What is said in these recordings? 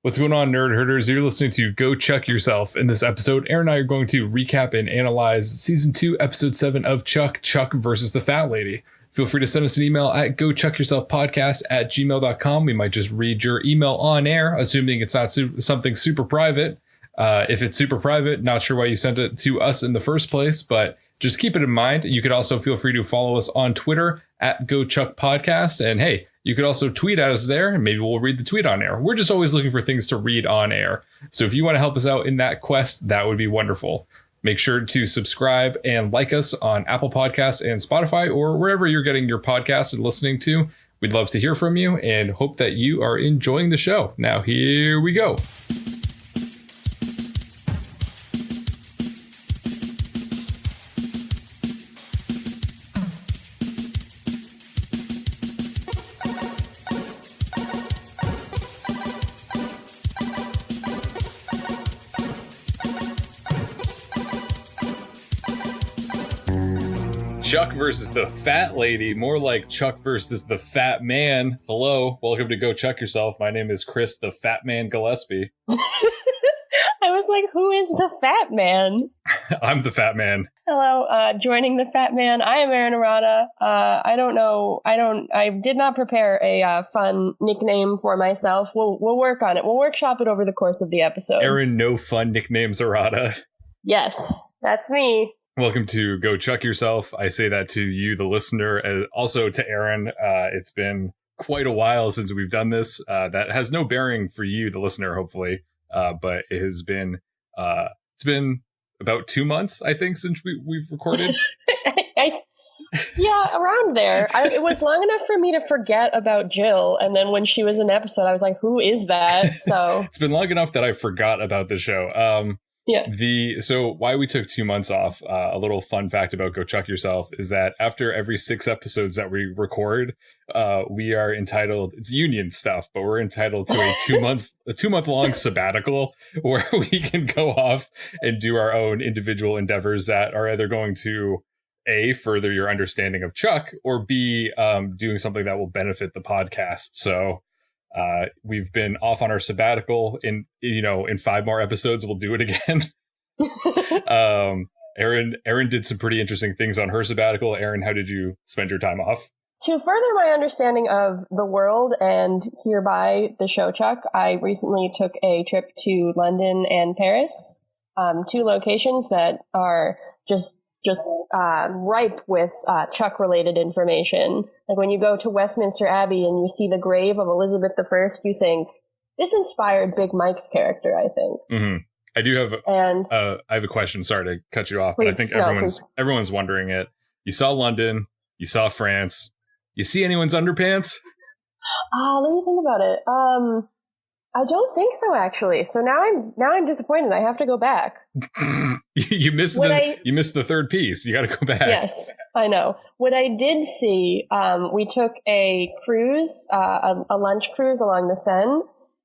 What's going on, nerd herders? You're listening to Go Chuck Yourself. In this episode, Erin and I are going to recap and analyze Season 2, Episode 7 of Chuck versus the Fat Lady. Feel free to send us an email at gochuckyourselfpodcast@gmail.com. We might just read your email on air, assuming it's not something super private. If it's super private, not sure why you sent it to us in the first place, but just keep it in mind. You could also feel free to follow us on Twitter at GoChuckPodcast. And hey, you could also tweet at us there, and maybe we'll read the tweet on air. We're just always looking for things to read on air. So if you want to help us out in that quest, that would be wonderful. Make sure to subscribe and like us on Apple Podcasts and Spotify, or wherever you're getting your podcasts and listening to. We'd love to hear from you and hope that you are enjoying the show. Now, here we go. Chuck versus the Fat Lady, more like Chuck versus the Fat Man. Hello, welcome to Go Chuck Yourself. My name is Chris, the Fat Man Gillespie. I was like, who is the Fat Man? I'm the Fat Man. Hello, joining the Fat Man. I am Erin. I did not prepare a fun nickname for myself. We'll work on it. We'll workshop it over the course of the episode. Erin, no fun nicknames errata. Yes, that's me. Welcome to Go Chuck Yourself. I say that to you, the listener, also to Erin. It's been quite a while since we've done this. That has no bearing for you, the listener, hopefully. But it has been, it's been about 2 months, I think, since we've recorded. Yeah, around there. It was long enough for me to forget about Jill. And then when she was in the episode, I was like, who is that? So it's been long enough that I forgot about the show. Yeah. So why we took 2 months off, a little fun fact about Go Chuck Yourself is that after every 6 episodes that we record, we are entitled, it's union stuff, but we're entitled to a 2-month long sabbatical where we can go off and do our own individual endeavors that are either going to A, further your understanding of Chuck, or B, doing something that will benefit the podcast. So we've been off on our sabbatical. In 5 more episodes, we'll do it again. Erin did some pretty interesting things on her sabbatical. Erin, how did you spend your time off? To further my understanding of the world and hereby the show, Chuck, I recently took a trip to London and Paris, 2 locations that are just ripe with Chuck-related information. Like when you go to Westminster Abbey and you see the grave of Elizabeth I, you think, this inspired Big Mike's character, I think. Mm-hmm. I do have I have a question. Sorry to cut you off, please, but I think everyone's wondering it. You saw London, you saw France. You see anyone's underpants? Let me think about it. I don't think so, actually. So now I'm disappointed. I have to go back. You missed the third piece. You got to go back. Yes, I know. What I did see, we took a cruise, a lunch cruise along the Seine,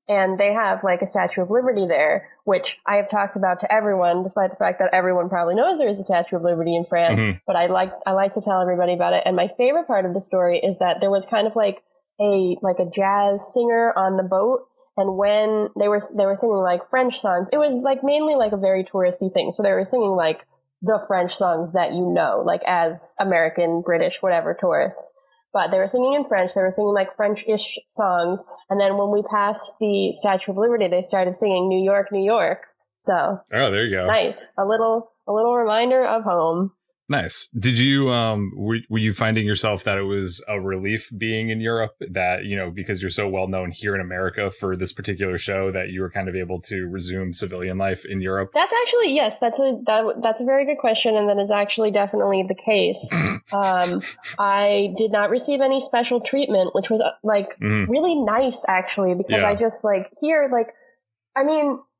and they have like a Statue of Liberty there, which I have talked about to everyone, despite the fact that everyone probably knows there is a Statue of Liberty in France. Mm-hmm. But I like to tell everybody about it. And my favorite part of the story is that there was kind of like a jazz singer on the boat. And when they were singing like French songs, it was like mainly like a very touristy thing. So they were singing like the French songs that you know, like as American, British, whatever tourists. But they were singing in French. They were singing like French-ish songs. And then when we passed the Statue of Liberty, they started singing New York, New York. So there you go. Nice. A little reminder of home. Nice. Did you, were you finding yourself that it was a relief being in Europe that, because you're so well known here in America for this particular show that you were kind of able to resume civilian life in Europe? That's actually, yes, that's a very good question. And that is actually definitely the case. I did not receive any special treatment, which was really nice actually, because I just here,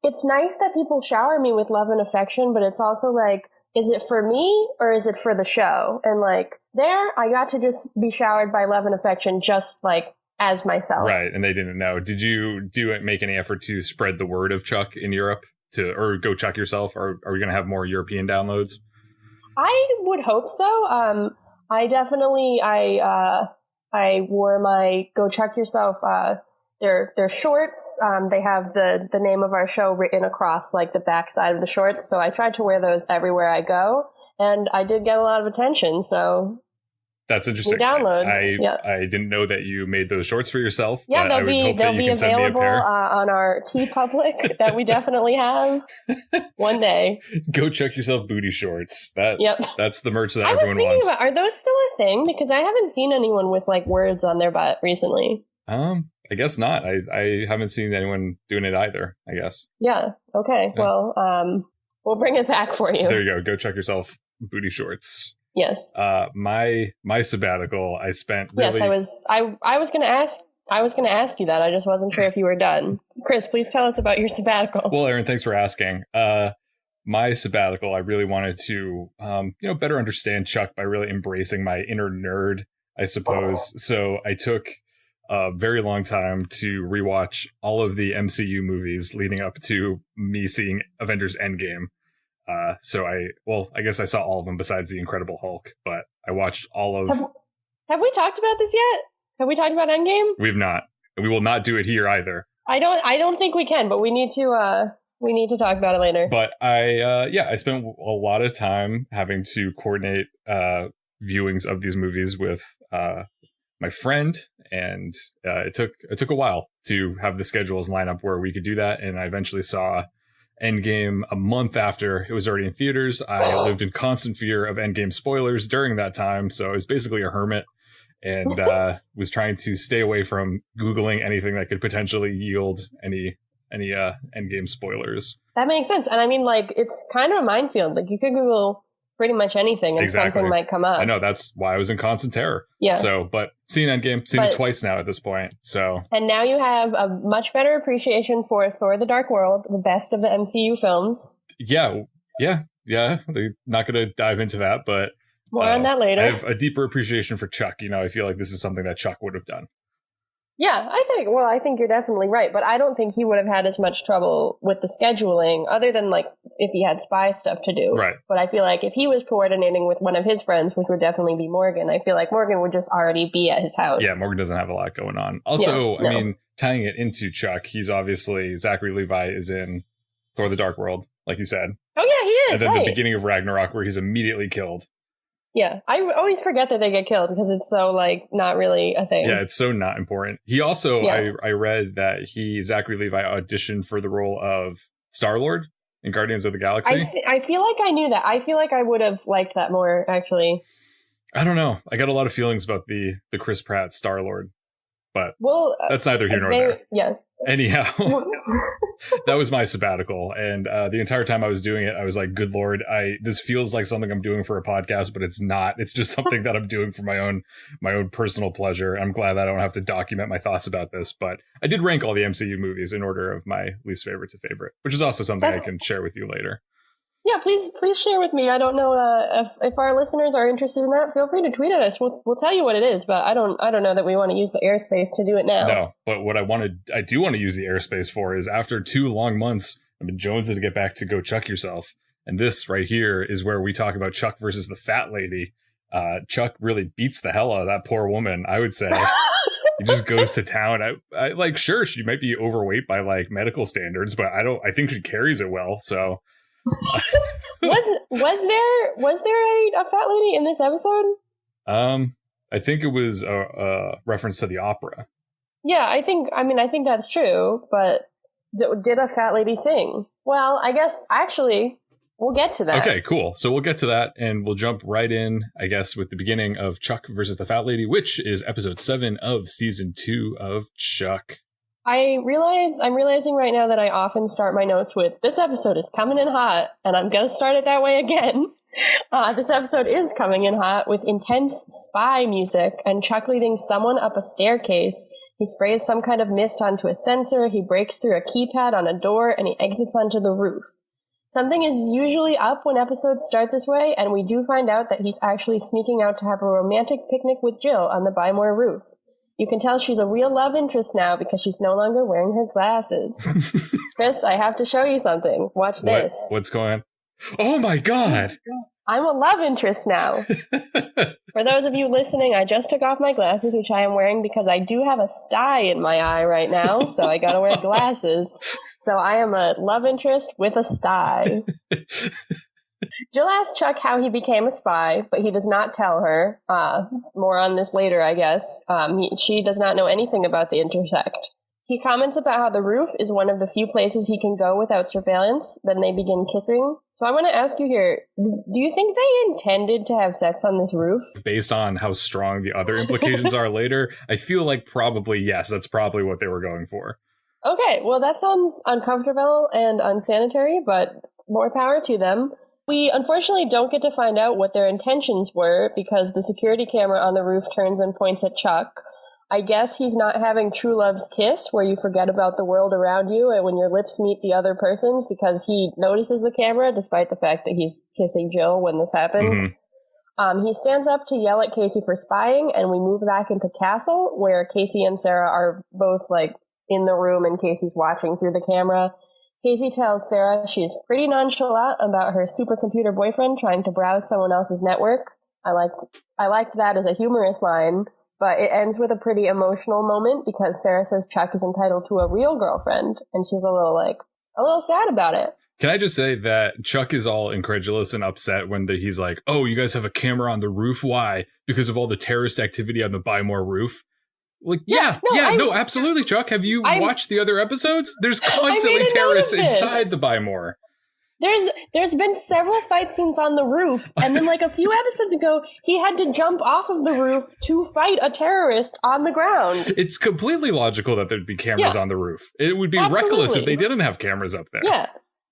it's nice that people shower me with love and affection, but it's also like, is it for me or is it for the show? And there, I got to just be showered by love and affection, just as myself. Right. And they didn't know. Did you make any effort to spread the word of Chuck in Europe or Go Chuck Yourself? Or are we going to have more European downloads? I would hope so. I definitely, I wore my Go Chuck Yourself they're shorts. They have the name of our show written across like the backside of the shorts. So I tried to wear those everywhere I go, and I did get a lot of attention. So that's interesting. Downloads. I didn't know that you made those shorts for yourself. Yeah, they'll be available on our TeePublic that we definitely have one day. Go check yourself booty shorts. That's the merch that everyone wants. Are those still a thing? Because I haven't seen anyone with like words on their butt recently. I guess not. I haven't seen anyone doing it either, I guess. Yeah. Okay. Yeah. Well, we'll bring it back for you. There you go. Go check yourself booty shorts. Yes. My sabbatical, I spent really... Yes, I was gonna ask you that. I just wasn't sure if you were done. Chris, please tell us about your sabbatical. Well, Erin, thanks for asking. My sabbatical, I really wanted to better understand Chuck by really embracing my inner nerd, I suppose. So I took a very long time to rewatch all of the MCU movies leading up to me seeing Avengers Endgame. So I guess I saw all of them besides the Incredible Hulk, but I watched all of... Have we talked about this yet? Have we talked about Endgame? We've not. We will not do it here either. I don't think we can, but we need to talk about it later. But I spent a lot of time having to coordinate viewings of these movies with my friend, and it took a while to have the schedules line up where we could do that, and I eventually saw Endgame a month after it was already in theaters. I lived in constant fear of Endgame spoilers during that time, so I was basically a hermit and was trying to stay away from Googling anything that could potentially yield any Endgame spoilers. That makes sense. And I mean, like, it's kind of a minefield. Like, you could Google pretty much anything and something might come up. I know, that's why I was in constant terror. Yeah. So, but seen Endgame, seen it twice now at this point. So. And now you have a much better appreciation for Thor: The Dark World, the best of the MCU films. Yeah. They're not going to dive into that, but more on that later. I have a deeper appreciation for Chuck. I feel like this is something that Chuck would have done. Yeah, I think you're definitely right, but I don't think he would have had as much trouble with the scheduling other than like if he had spy stuff to do. Right. But I feel like if he was coordinating with one of his friends, which would definitely be Morgan, I feel like Morgan would just already be at his house. Yeah, Morgan doesn't have a lot going on. Also, I mean, tying it into Chuck, he's obviously, Zachary Levi is in Thor: The Dark World, like you said. Oh yeah, he is. And then the beginning of Ragnarok where he's immediately killed. Yeah, I always forget that they get killed because it's so, like, not really a thing. Yeah, it's so not important. He also, I read that Zachary Levi auditioned for the role of Star-Lord in Guardians of the Galaxy. I feel like I knew that. I feel like I would have liked that more, actually. I don't know. I got a lot of feelings about the Chris Pratt Star-Lord, but that's neither here nor there. Yeah. Anyhow, that was my sabbatical, and the entire time I was doing it, I was like, "Good Lord, this feels like something I'm doing for a podcast, but it's not. It's just something that I'm doing for my own personal pleasure." I'm glad that I don't have to document my thoughts about this, but I did rank all the MCU movies in order of my least favorite to favorite, which is also something I can share with you later. Yeah, please share with me. I don't know if our listeners are interested in that. Feel free to tweet at us. We'll tell you what it is, but I don't know that we want to use the airspace to do it now. No, but what I do want to use the airspace for is after 2 long months, I've been jonesing to get back to Go Chuck Yourself, and this right here is where we talk about Chuck versus the fat lady. Chuck really beats the hell out of that poor woman, I would say. He just goes to town. I like, sure, she might be overweight by like medical standards, but I think she carries it well. So. was there a fat lady in this episode? I think it was a reference to the opera. Yeah, I think that's true, but did a fat lady sing? Well, I guess actually we'll get to that. Okay, cool. So we'll get to that, and we'll jump right in, I guess, with the beginning of Chuck versus the Fat Lady, which is episode 7 of season 2 of Chuck. I'm realizing right now that I often start my notes with, this episode is coming in hot, and I'm going to start it that way again. This episode is coming in hot with intense spy music and Chuck leading someone up a staircase. He sprays some kind of mist onto a sensor, he breaks through a keypad on a door, and he exits onto the roof. Something is usually up when episodes start this way, and we do find out that he's actually sneaking out to have a romantic picnic with Jill on the Bymore roof. You can tell she's a real love interest now because she's no longer wearing her glasses. Chris, I have to show you something. Watch this. What's going on? Oh my God! I'm a love interest now. For those of you listening, I just took off my glasses, which I am wearing because I do have a sty in my eye right now, so I gotta wear glasses. So I am a love interest with a sty. Jill asks Chuck how he became a spy, but he does not tell her. More on this later, I guess. She does not know anything about the intersect. He comments about how the roof is one of the few places he can go without surveillance. Then they begin kissing. So I want to ask you here, do you think they intended to have sex on this roof? Based on how strong the other implications are later, I feel like probably yes, that's probably what they were going for. Okay, well that sounds uncomfortable and unsanitary, but more power to them. We unfortunately don't get to find out what their intentions were because the security camera on the roof turns and points at Chuck. I guess he's not having true love's kiss where you forget about the world around you and when your lips meet the other person's because he notices the camera despite the fact that he's kissing Jill when this happens. Mm-hmm. He stands up to yell at Casey for spying, and we move back into Castle where Casey and Sarah are both like in the room and Casey's watching through the camera. Casey tells Sarah she's pretty nonchalant about her supercomputer boyfriend trying to browse someone else's network. I liked that as a humorous line. But it ends with a pretty emotional moment because Sarah says Chuck is entitled to a real girlfriend, and she's a little sad about it. Can I just say that Chuck is all incredulous and upset when he's like, oh, you guys have a camera on the roof? Why? Because of all the terrorist activity on the Buy More roof? Like, no, absolutely, Chuck. Have you watched the other episodes? There's constantly terrorists inside the Buy More. There's been several fight scenes on the roof, and then like a few episodes ago, he had to jump off of the roof to fight a terrorist on the ground. It's completely logical that there'd be cameras on the roof. It would be reckless if they didn't have cameras up there.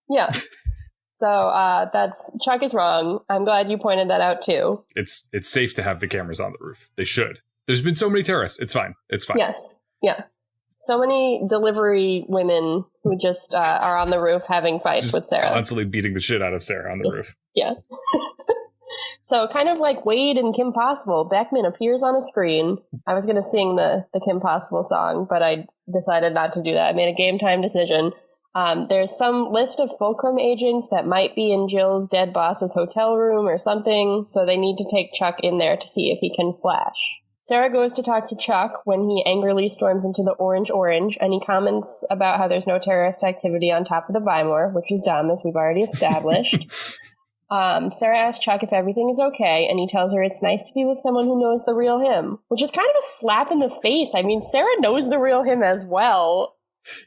Yeah. So Chuck is wrong. I'm glad you pointed that out too. It's safe to have the cameras on the roof. They should. There's been so many terrorists. It's fine. Yes. Yeah. So many delivery women who just are on the roof having fights just with Sarah. Constantly beating the shit out of Sarah on the roof. Yeah. So kind of like Wade and Kim Possible, Beckman appears on a screen. I was going to sing the Kim Possible song, but I decided not to do that. I made a game time decision. There's some list of Fulcrum agents that might be in Jill's dead boss's hotel room or something, so they need to take Chuck in there to see if he can flash. Sarah goes to talk to Chuck when he angrily storms into the Orange, and he comments about how there's no terrorist activity on top of the Buy More, which is dumb, as we've already established. Sarah asks Chuck if everything is okay, and he tells her it's nice to be with someone who knows the real him, which is kind of a slap in the face. I mean, Sarah knows the real him as well.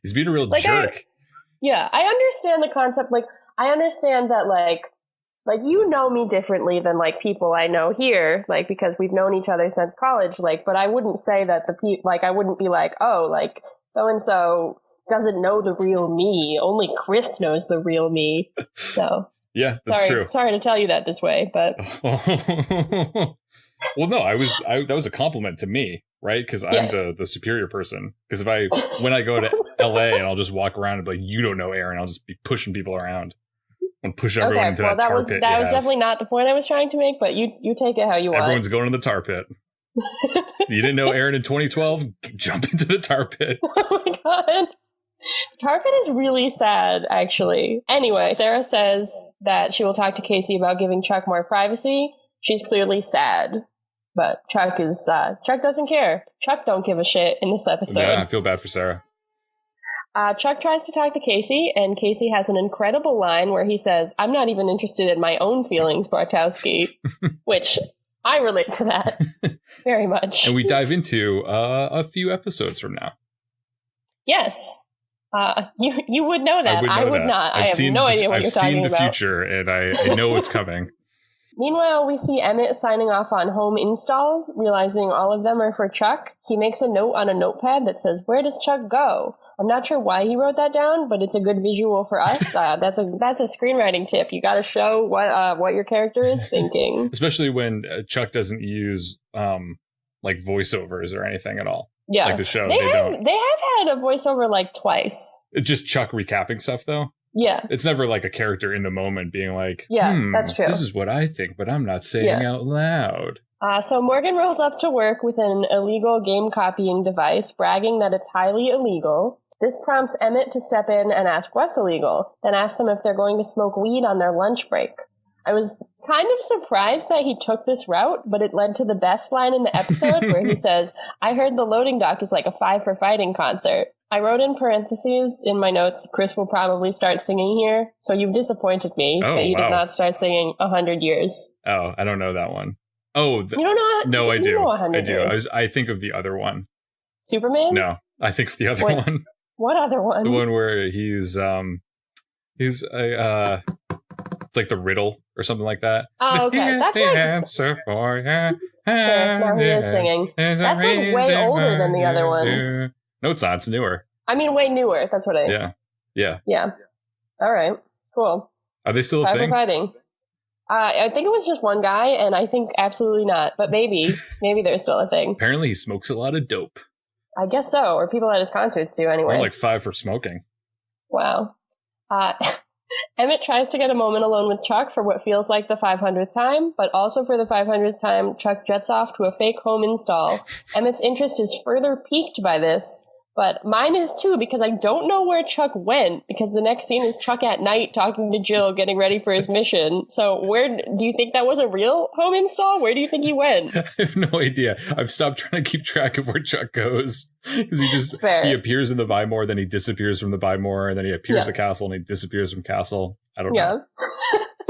He's being a real jerk. I understand the concept. Like, I understand that, like, you know me differently than, like, people I know here, like, because we've known each other since college, like, but I wouldn't say that I wouldn't be like, oh, like, so-and-so doesn't know the real me. Only Chris knows the real me. So. Yeah, that's true. Sorry to tell you that this way, but. Well, no, that was a compliment to me, right? Because I'm the superior person. Because when I go to LA and I'll just walk around and be like, you don't know Erin, I'll just be pushing people around. And push everyone into that tar pit. That was definitely not the point I was trying to make, but you take it how you want. Everyone's going to the tar pit. You didn't know Erin in 2012? Jump into the tar pit. Oh my god. The tar pit is really sad, actually. Anyway, Sarah says that she will talk to Casey about giving Chuck more privacy. She's clearly sad. But Chuck doesn't care. Chuck don't give a shit in this episode. Yeah, I feel bad for Sarah. Chuck tries to talk to Casey, and Casey has an incredible line where he says, I'm not even interested in my own feelings, Bartowski, which I relate to that very much. And we dive into a few episodes from now. Yes. You would know that. I would not. I have no idea what you're talking about. I've seen the future, and I know what's coming. Meanwhile, we see Emmett signing off on home installs, realizing all of them are for Chuck. He makes a note on a notepad that says, where does Chuck go? I'm not sure why he wrote that down, but it's a good visual for us. That's a screenwriting tip. You got to show what your character is thinking. Especially when Chuck doesn't use like voiceovers or anything at all. Yeah, like the show. They have had a voiceover like twice. It's just Chuck recapping stuff, though. Yeah, it's never like a character in the moment being like, that's true. This is what I think, but I'm not saying out loud. So Morgan rolls up to work with an illegal game copying device, bragging that it's highly illegal. This prompts Emmett to step in and ask what's illegal, then ask them if they're going to smoke weed on their lunch break. I was kind of surprised that he took this route, but it led to the best line in the episode where he says, I heard the loading dock is like a 5 for Fighting concert. I wrote in parentheses in my notes, Chris will probably start singing here. So you've disappointed me that you did not start singing 100 Years. Oh, I don't know that one. Oh, you don't know? No, I do. I do. I think of the other one. Superman? No, I think of the other one. What other one? The one where he's like the riddle or something like that. Oh, okay. Here's that's the answer for you. Now he is singing. That's like way older than the other ones. No, it's not. It's newer. I mean, way newer. That's what I... Yeah. All right. Cool. Are they still a thing? Fighting. I think it was just one guy, and I think absolutely not. But maybe they're still a thing. Apparently he smokes a lot of dope. I guess so. Or people at his concerts do anyway. Or like 5 for smoking. Wow. Emmett tries to get a moment alone with Chuck for what feels like the 500th time, but also for the 500th time, Chuck jets off to a fake home install. Emmett's interest is further piqued by this, but mine is too, because I don't know where Chuck went, because the next scene is Chuck at night talking to Jill, getting ready for his mission. So where do you think that was a real home install? Where do you think he went? I have no idea. I've stopped trying to keep track of where Chuck goes. Because he appears in the Bymore, then he disappears from the Bymore, and then he appears at the castle and he disappears from castle. I don't know.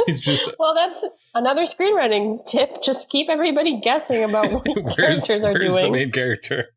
He's just... Well, that's another screenwriting tip. Just keep everybody guessing about what characters are doing. Where's the main character?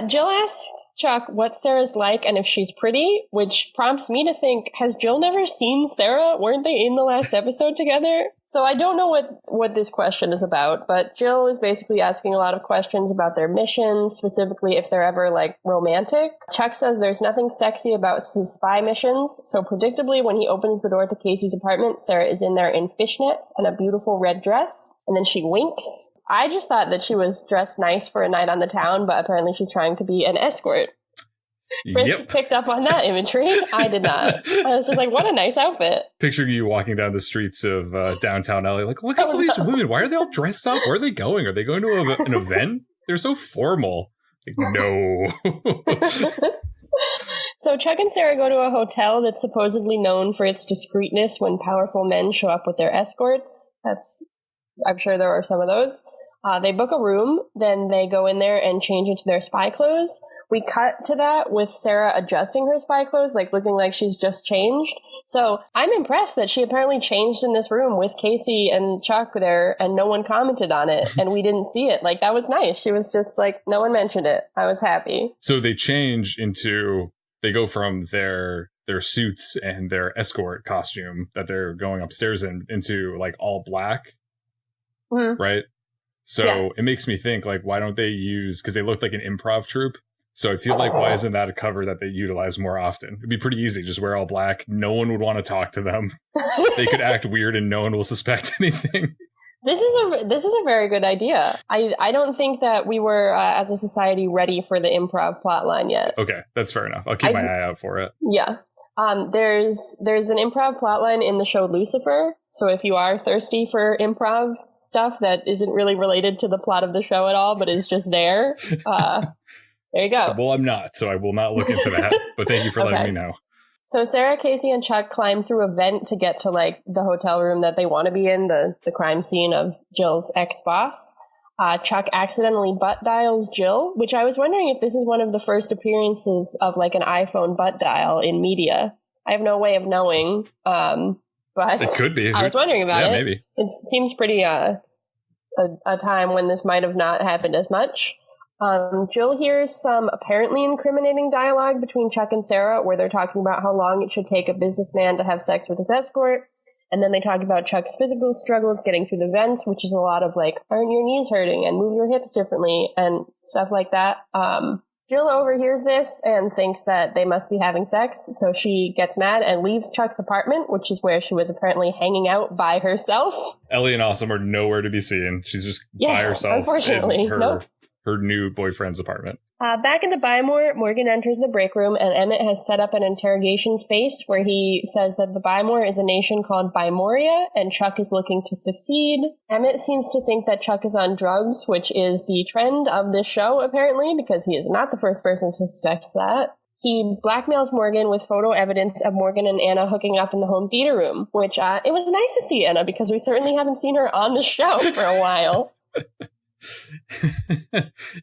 Jill asks Chuck what Sarah's like and if she's pretty, which prompts me to think, has Jill never seen Sarah? Weren't they in the last episode together? So I don't know what this question is about, but Jill is basically asking a lot of questions about their missions, specifically if they're ever, like, romantic. Chuck says there's nothing sexy about his spy missions, so predictably when he opens the door to Casey's apartment, Sarah is in there in fishnets and a beautiful red dress, and then she winks. I just thought that she was dressed nice for a night on the town, but apparently she's trying to be an escort. Chris picked up on that imagery. I did not. I was just like, what a nice outfit. Picturing you walking down the streets of downtown LA, like, look at all these women. Why are they all dressed up? Where are they going? Are they going to an event? They're so formal. Like, no. So Chuck and Sarah go to a hotel that's supposedly known for its discreetness when powerful men show up with their escorts. I'm sure there are some of those. They book a room, then they go in there and change into their spy clothes. We cut to that with Sarah adjusting her spy clothes, like looking like she's just changed. So I'm impressed that she apparently changed in this room with Casey and Chuck there, and no one commented on it, and we didn't see it. Like, that was nice. She was just like, no one mentioned it. I was happy. So they go from their suits and their escort costume that they're going upstairs into like all black, right? So it makes me think, like, why don't they use, because they look like an improv troupe. So I feel like, why isn't that a cover that they utilize more often? It'd be pretty easy. Just wear all black. No one would want to talk to them. They could act weird and no one will suspect anything. This is a very good idea. I don't think that we were, as a society, ready for the improv plotline yet. Okay, that's fair enough. I'll keep my eye out for it. Yeah. There's an improv plotline in the show Lucifer. So if you are thirsty for improv stuff that isn't really related to the plot of the show at all, but is just there, there you go. Well, I'm not, so I will not look into that. But thank you for letting me know. So Sarah, Casey, and Chuck climb through a vent to get to, like, the hotel room that they want to be in, the crime scene of Jill's ex-boss. Chuck accidentally butt dials Jill, which I was wondering if this is one of the first appearances of, like, an iPhone butt dial in media. I have no way of knowing, but it could be. I was wondering about it. Maybe. It seems pretty a time when this might have not happened as much. Jill hears some apparently incriminating dialogue between Chuck and Sarah, where they're talking about how long it should take a businessman to have sex with his escort. And then they talk about Chuck's physical struggles getting through the vents, which is a lot of, like, aren't your knees hurting and move your hips differently and stuff like that. Jill overhears this and thinks that they must be having sex, so she gets mad and leaves Chuck's apartment, which is where she was apparently hanging out by herself. Ellie and Awesome are nowhere to be seen. She's just by herself unfortunately. in her new boyfriend's apartment. Back in the Bymore, Morgan enters the break room, and Emmett has set up an interrogation space where he says that the Bymore is a nation called Bymoria, and Chuck is looking to succeed. Emmett seems to think that Chuck is on drugs, which is the trend of this show, apparently, because he is not the first person to suggest that. he blackmails Morgan with photo evidence of Morgan and Anna hooking up in the home theater room, which it was nice to see Anna because we certainly haven't seen her on the show for a while.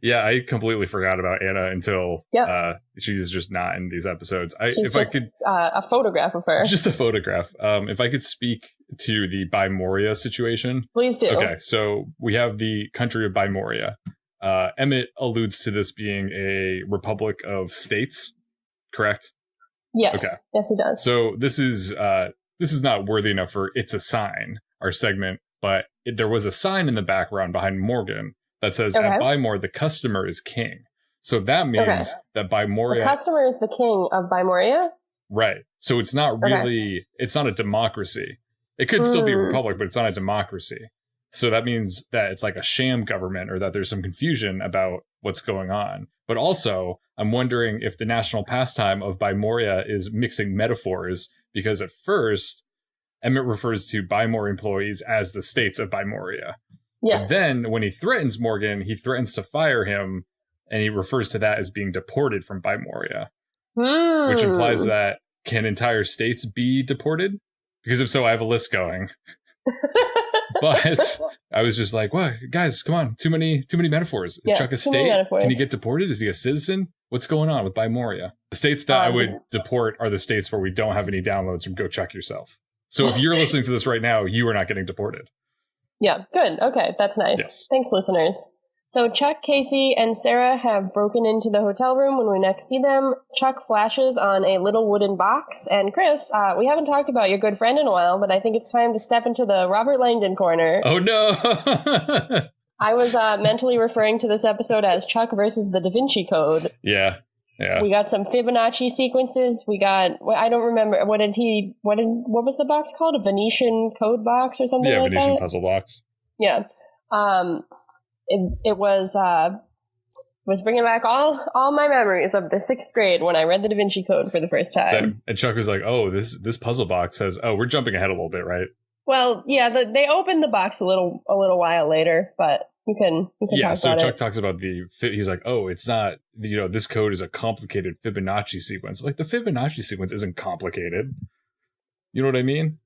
Yeah, I completely forgot about Anna until she's just not in these episodes. She's a photograph of her. Just a photograph. If I could speak to the Bimoria situation. Please do. Okay, so we have the country of Bimoria. Emmett alludes to this being a republic of states, correct? Yes. Okay. Yes, he does. So this is not worthy enough for It's a Sign, our segment, but there was a sign in the background behind Morgan that says, at Bymore, the customer is king. So that means that Bimoria... The customer is the king of Bimoria? Right. So it's not really... It's not a democracy. It could still be a republic, but it's not a democracy. So that means that it's like a sham government, or that there's some confusion about what's going on. But also, I'm wondering if the national pastime of Bimoria is mixing metaphors, because at first, Emmett refers to Bymore employees as the states of Bimoria. Yes. But then when he threatens Morgan, he threatens to fire him, and he refers to that as being deported from Bimoria, which implies that can entire states be deported? Because if so, I have a list going. But I was just like, "What, guys? Come on! Too many metaphors. Is Chuck a state? Can he get deported? Is he a citizen? What's going on with Bimoria?" The states that I would deport are the states where we don't have any downloads from Go Check Yourself. So if you're listening to this right now, you are not getting deported. Yeah, good. Okay, that's nice. Yes. Thanks, listeners. So Chuck, Casey, and Sarah have broken into the hotel room when we next see them. Chuck flashes on a little wooden box. And Chris, we haven't talked about your good friend in a while, but I think it's time to step into the Robert Langdon corner. Oh, no! I was mentally referring to this episode as Chuck versus the Da Vinci Code. Yeah. Yeah. We got some Fibonacci sequences. We got, I don't remember, what was the box called? A Venetian code box or something like that? Yeah, Venetian puzzle box. Yeah. It was bringing back all my memories of the 6th grade when I read the Da Vinci Code for the first time. And Chuck was like, "Oh, this puzzle box says, oh, we're jumping ahead a little bit, right?" Well, yeah, they opened the box a little while later, but you can talk so about Chuck it. talks about he's like, "Oh, it's not, this code is a complicated Fibonacci sequence." Like, the Fibonacci sequence isn't complicated. You know what I mean?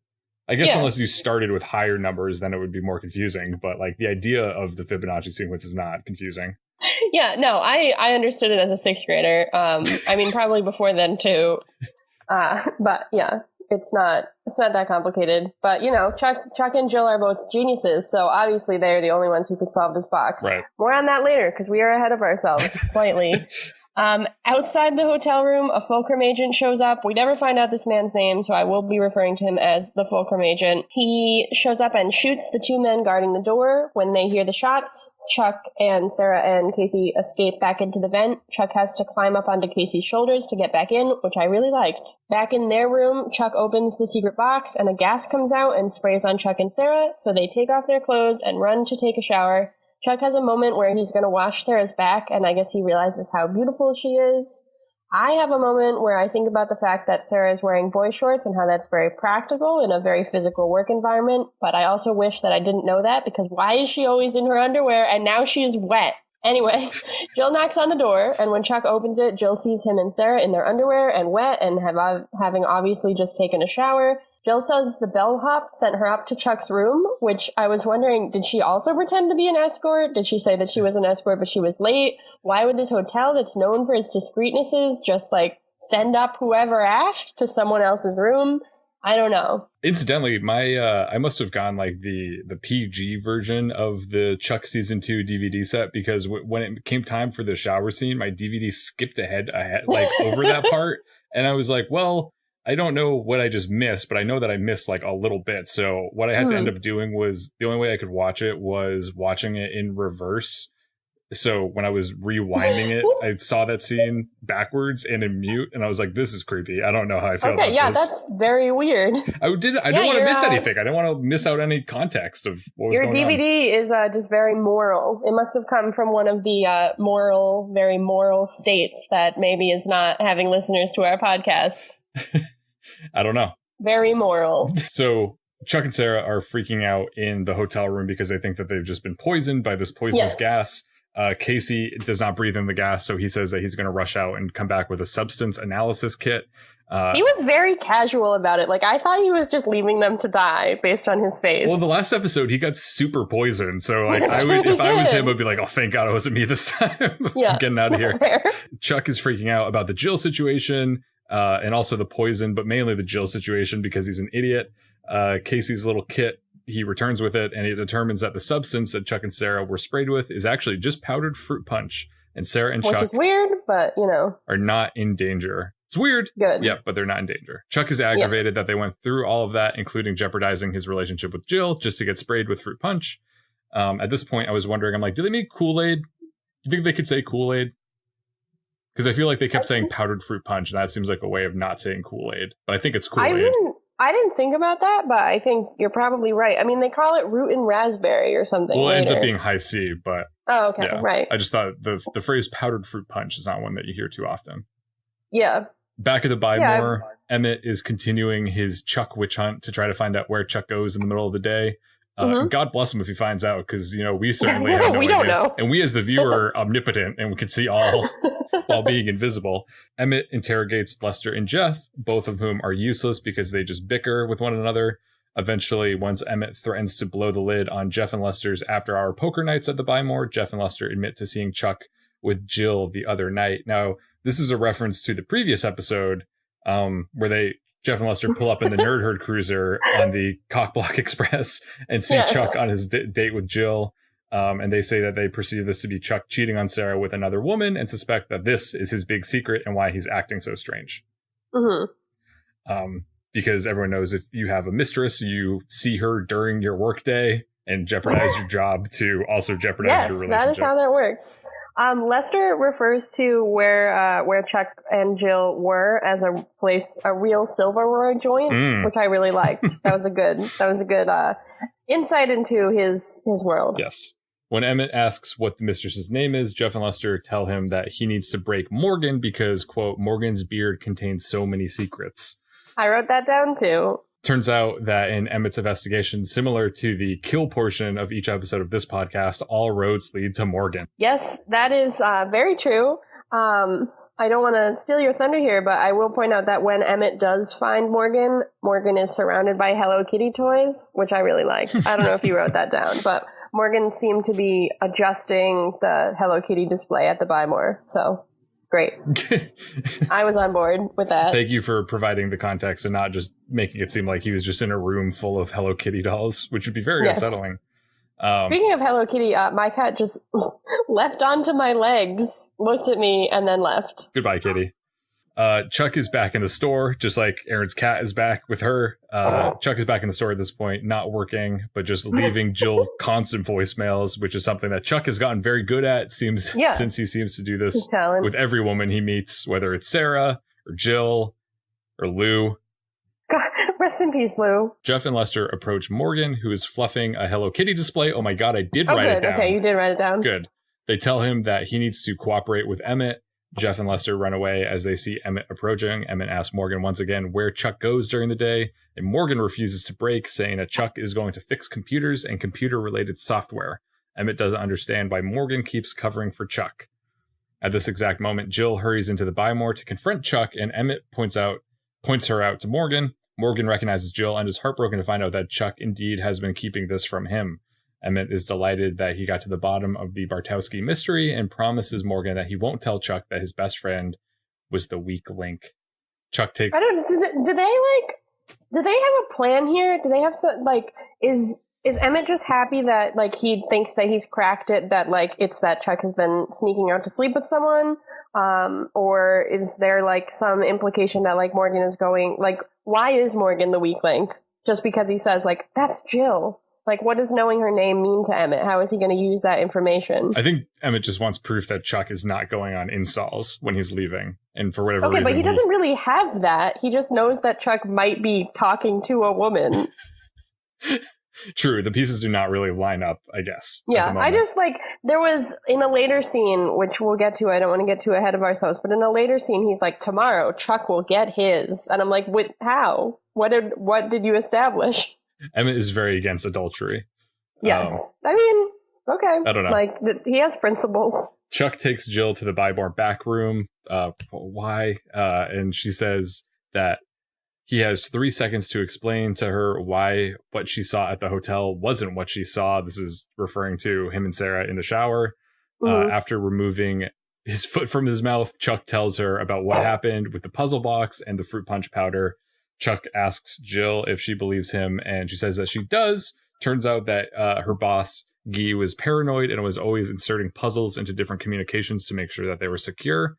I guess unless you started with higher numbers, then it would be more confusing. But like, the idea of the Fibonacci sequence is not confusing. Yeah, no, I understood it as a 6th grader. I mean, probably before then too. But yeah, it's not that complicated. But Chuck and Jill are both geniuses, so obviously they're the only ones who could solve this box. Right. More on that later, because we are ahead of ourselves slightly. Outside the hotel room, a Fulcrum agent shows up. We never find out this man's name, so I will be referring to him as the Fulcrum agent. He shows up and shoots the 2 men guarding the door. When they hear the shots, Chuck and Sarah and Casey escape back into the vent. Chuck has to climb up onto Casey's shoulders to get back in, which I really liked. Back in their room, Chuck opens the secret box and a gas comes out and sprays on Chuck and Sarah, so they take off their clothes and run to take a shower. Chuck has a moment where he's going to wash Sarah's back, and I guess he realizes how beautiful she is. I have a moment where I think about the fact that Sarah is wearing boy shorts and how that's very practical in a very physical work environment, but I also wish that I didn't know that, because why is she always in her underwear and now she is wet? Anyway, Jill knocks on the door, and when Chuck opens it, Jill sees him and Sarah in their underwear and wet and having obviously just taken a shower. Jill says the bellhop sent her up to Chuck's room, which I was wondering, did she also pretend to be an escort? Did she say that she was an escort but she was late? Why would this hotel that's known for its discreetnesses just send up whoever asked to someone else's room? I don't know. Incidentally, I must have gone the PG version of the Chuck season 2 DVD set, because when it came time for the shower scene, my DVD skipped ahead over that part, and I was like, well, I don't know what I just missed, but I know that I missed a little bit. So what I had to end up doing was, the only way I could watch it was watching it in reverse. So when I was rewinding it, I saw that scene backwards and in mute, and I was like, this is creepy. I don't know how I feel about this. That's very weird. I didn't want to miss anything. I didn't want to miss out any context of what was going on. Your DVD is just very moral. It must have come from one of the very moral states that maybe is not having listeners to our podcast. I don't know. Very moral. So Chuck and Sarah are freaking out in the hotel room because they think that they've just been poisoned by this poisonous gas. Casey does not breathe in the gas, so he says that he's going to rush out and come back with a substance analysis kit. He was very casual about it. Like, I thought he was just leaving them to die based on his face. Well, the last episode, he got super poisoned. So, like, if I was him, I'd be like, oh, thank God it wasn't me this time. Yeah, I'm getting out of here. Fair. Chuck is freaking out about the Jill situation and also the poison, but mainly the Jill situation because he's an idiot. Casey's little kit, he returns with it, and he determines that the substance that Chuck and Sarah were sprayed with is actually just powdered fruit punch. And Sarah and Chuck... Which is weird, but, are not in danger. It's weird. Good. Yep, but they're not in danger. Chuck is aggravated that they went through all of that, including jeopardizing his relationship with Jill just to get sprayed with fruit punch. At this point, I was wondering, I'm like, do they make Kool-Aid? Do you think they could say Kool-Aid? Because I feel like they kept saying powdered fruit punch, and that seems like a way of not saying Kool-Aid. But I think it's Kool-Aid. I didn't think about that, but I think you're probably right. I mean, they call it root and raspberry or something. Well, it ends later. up being high C, but... Oh, okay, yeah, right. I just thought the phrase powdered fruit punch is not one that you hear too often. Yeah. Back at the Buy More, Emmett is continuing his Chuck witch hunt to try to find out where Chuck goes in the middle of the day. God bless him if he finds out, because, we certainly have no idea. Don't know. And we as the viewer are omnipotent, and we can see all while being invisible. Emmett interrogates Lester and Jeff, both of whom are useless because they just bicker with one another. Eventually, once Emmett threatens to blow the lid on Jeff and Lester's after-hour poker nights at the Buy More, Jeff and Lester admit to seeing Chuck with Jill the other night. Now, this is a reference to the previous episode where Jeff and Lester pull up in the Nerd Herd cruiser on the Cockblock Express and see Chuck on his date with Jill. And they say that they perceive this to be Chuck cheating on Sarah with another woman and suspect that this is his big secret and why he's acting so strange. Because everyone knows if you have a mistress, you see her during your workday and jeopardize your job to also jeopardize your relationship. Yes, that is how that works. Lester refers to where Chuck and Jill were as a real silverware joint, which I really liked. That was a good insight into his world. Yes. When Emmett asks what the mistress's name is, Jeff and Lester tell him that he needs to break Morgan because, quote, Morgan's beard contains so many secrets. I wrote that down too. Turns out that in Emmett's investigation, similar to the kill portion of each episode of this podcast, all roads lead to Morgan. Yes, that is very true. I don't want to steal your thunder here, but I will point out that when Emmett does find Morgan, Morgan is surrounded by Hello Kitty toys, which I really liked. I don't know if you wrote that down, but Morgan seemed to be adjusting the Hello Kitty display at the Buy More, so... Great. I was on board with that. Thank you for providing the context and not just making it seem like he was just in a room full of Hello Kitty dolls, which would be very unsettling. Speaking of Hello Kitty, my cat just leapt onto my legs, looked at me, and then left. Goodbye, Kitty. Chuck is back in the store, just like Erin's cat is back with her. Chuck is back in the store at this point, not working, but just leaving Jill constant voicemails, which is something that Chuck has gotten very good at, since he seems to do this with every woman he meets, whether it's Sarah or Jill or Lou. God, rest in peace, Lou. Jeff and Lester approach Morgan, who is fluffing a Hello Kitty display. Oh my God, I did write it down. Okay, you did write it down. Good. They tell him that he needs to cooperate with Emmett. Jeff and Lester run away as they see Emmett approaching. Emmett asks Morgan once again where Chuck goes during the day, and Morgan refuses to break, saying that Chuck is going to fix computers and computer-related software. Emmett doesn't understand why Morgan keeps covering for Chuck. At this exact moment, Jill hurries into the Buy More to confront Chuck, and Emmett points her out to Morgan. Morgan recognizes Jill and is heartbroken to find out that Chuck indeed has been keeping this from him. Emmett is delighted that he got to the bottom of the Bartowski mystery and promises Morgan that he won't tell Chuck that his best friend was the weak link. Chuck takes... Do they have a plan here? Do they have is Emmett just happy that he thinks that he's cracked it, that it's that Chuck has been sneaking out to sleep with someone? Or is there some implication that Morgan is going, why is Morgan the weak link? Just because he says that's Jill. What does knowing her name mean to Emmett? How is he going to use that information? I think Emmett just wants proof that Chuck is not going on installs when he's leaving. And for whatever reason... Okay, but he doesn't really have that. He just knows that Chuck might be talking to a woman. True. The pieces do not really line up, I guess. Yeah, I just there was in a later scene, which we'll get to, I don't want to get too ahead of ourselves, but in a later scene, he's like, tomorrow, Chuck will get his. And I'm like, how? What did you establish? Emmett is very against adultery. Yes. I mean, Okay. I don't know. Like, he has principles. Chuck takes Jill to the Bybor back room. Why? And she says that he has 3 seconds to explain to her why what she saw at the hotel wasn't what she saw. This is referring to him and Sarah in the shower. After removing his foot from his mouth, Chuck tells her about what happened with the puzzle box and the fruit punch powder. Chuck asks Jill if she believes him, and she says that she does. Turns out that her boss, Guy, was paranoid and was always inserting puzzles into different communications to make sure that they were secure.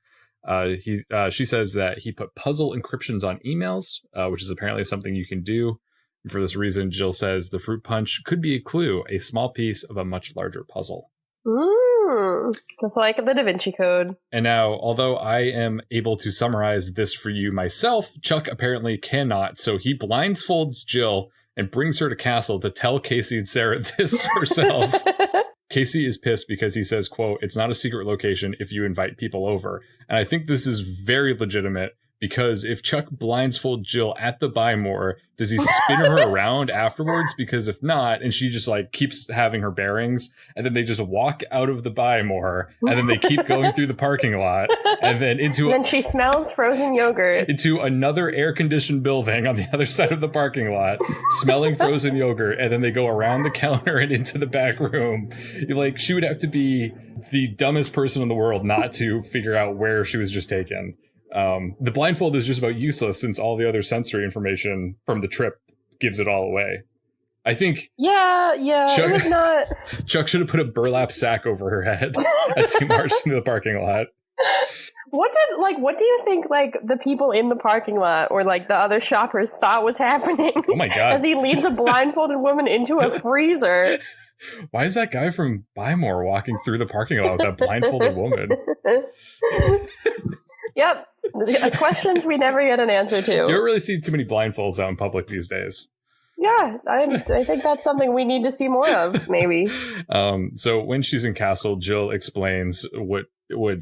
She says that he put puzzle encryptions on emails, which is apparently something you can do. And for this reason, Jill says the fruit punch could be a clue, a small piece of a much larger puzzle. Just like the Da Vinci Code. And now, although I am able to summarize this for you myself, Chuck apparently cannot. So he blindfolds Jill and brings her to Castle to tell Casey and Sarah this herself. Casey is pissed because he says, quote, "It's not a secret location if you invite people over." And I think this is very legitimate, because if Chuck blindfolds Jill at the Buy More, does he spin her around afterwards? Because if not, and she just like keeps having her bearings, and then they just walk out of the Buy More, and then they keep going through the parking lot, and then into then she smells frozen yogurt into another air-conditioned building on the other side of the parking lot, smelling frozen yogurt, and then they go around the counter and into the back room. Like, she would have to be the dumbest person in the world not to figure out where she was just taken. The blindfold is just about useless since all the other sensory information from the trip gives it all away. I think. Yeah, Chuck, it was not. Chuck should have put a burlap sack over her head as he marched into the parking lot. What do you think, like, the people in the parking lot or, like, the other shoppers thought was happening? Oh my God. As he leads a blindfolded woman into a freezer. Why is that guy from Buy More walking through the parking lot with that blindfolded woman? Yep. Questions we never get an answer to. You don't really see too many blindfolds out in public these days. Yeah, I think that's something we need to see more of, maybe. So when she's in Castle, Jill explains what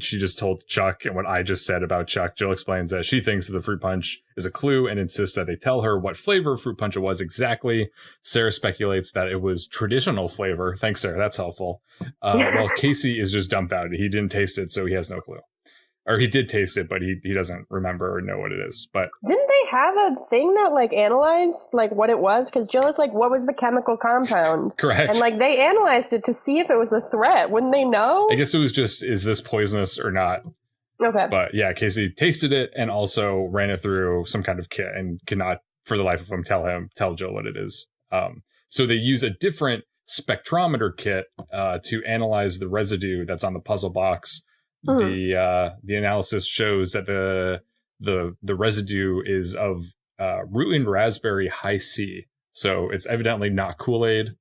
she just told Chuck and what I just said about Chuck. Jill explains that she thinks that the fruit punch is a clue and insists that they tell her what flavor of fruit punch it was exactly. Sarah speculates that it was traditional flavor. Thanks, Sarah. That's helpful. Well, Casey is just dumbfounded. He didn't taste it, so he has no clue. Or he did taste it, but he doesn't remember or know what it is. But didn't they have a thing that, like, analyzed, like, what it was? Because Jill is like, what was the chemical compound? Correct. And, like, they analyzed it to see if it was a threat. Wouldn't they know? I guess it was just, is this poisonous or not? Okay. But yeah, Casey tasted it and also ran it through some kind of kit and cannot, for the life of him, tell Jill what it is. So they use a different spectrometer kit to analyze the residue that's on the puzzle box. The analysis shows that the residue is of Rootin' Raspberry High C. So it's evidently not Kool-Aid.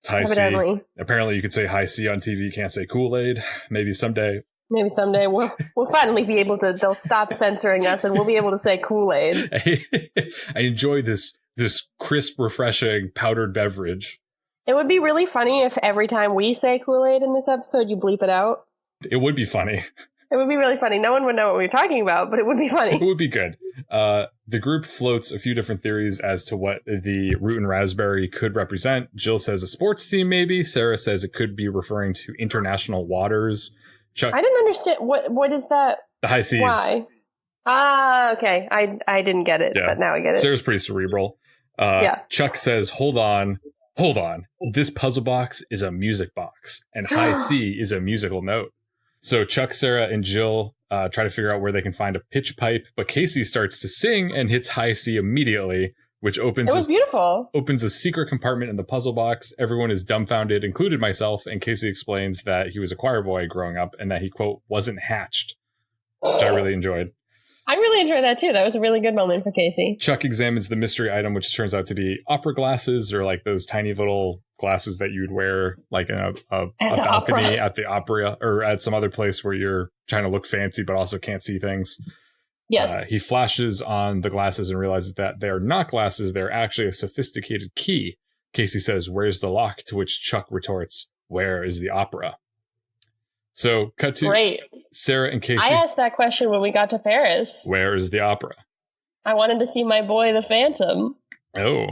It's High C. Apparently you could say High C on TV, you can't say Kool-Aid. Maybe someday we'll finally be able to, they'll stop censoring us and we'll be able to say Kool-Aid. I enjoy this crisp, refreshing powdered beverage. It would be really funny if every time we say Kool-Aid in this episode, you bleep it out. It would be funny. It would be really funny. No one would know what we were talking about, but it would be funny. It would be good. The group floats a few different theories as to what the Rootin' Raspberry could represent. Jill says a sports team, maybe. Sarah says it could be referring to international waters. Chuck, I didn't understand. What is that? The high seas. Why? Okay. I didn't get it, but now I get it. Sarah's pretty cerebral. Yeah. Chuck says, hold on. This puzzle box is a music box, and high C is a musical note. So Chuck, Sarah, and Jill try to figure out where they can find a pitch pipe, but Casey starts to sing and hits high C immediately, which opens a secret compartment in the puzzle box. Everyone is dumbfounded, included myself, and Casey explains that he was a choir boy growing up and that he, quote, wasn't hatched, which I really enjoyed. I really enjoyed that too. That was a really good moment for Casey. Chuck examines the mystery item, which turns out to be opera glasses, or like those tiny little glasses that you'd wear like in a balcony at the opera or at some other place where you're trying to look fancy but also can't see things. Yes. He flashes on the glasses and realizes that they're not glasses. They're actually a sophisticated key. Casey says, "Where's the lock?" To which Chuck retorts, "Where is the opera?" So cut to Sarah and Casey. I asked that question when we got to Paris. Where is the opera? I wanted to see my boy, the Phantom. Oh.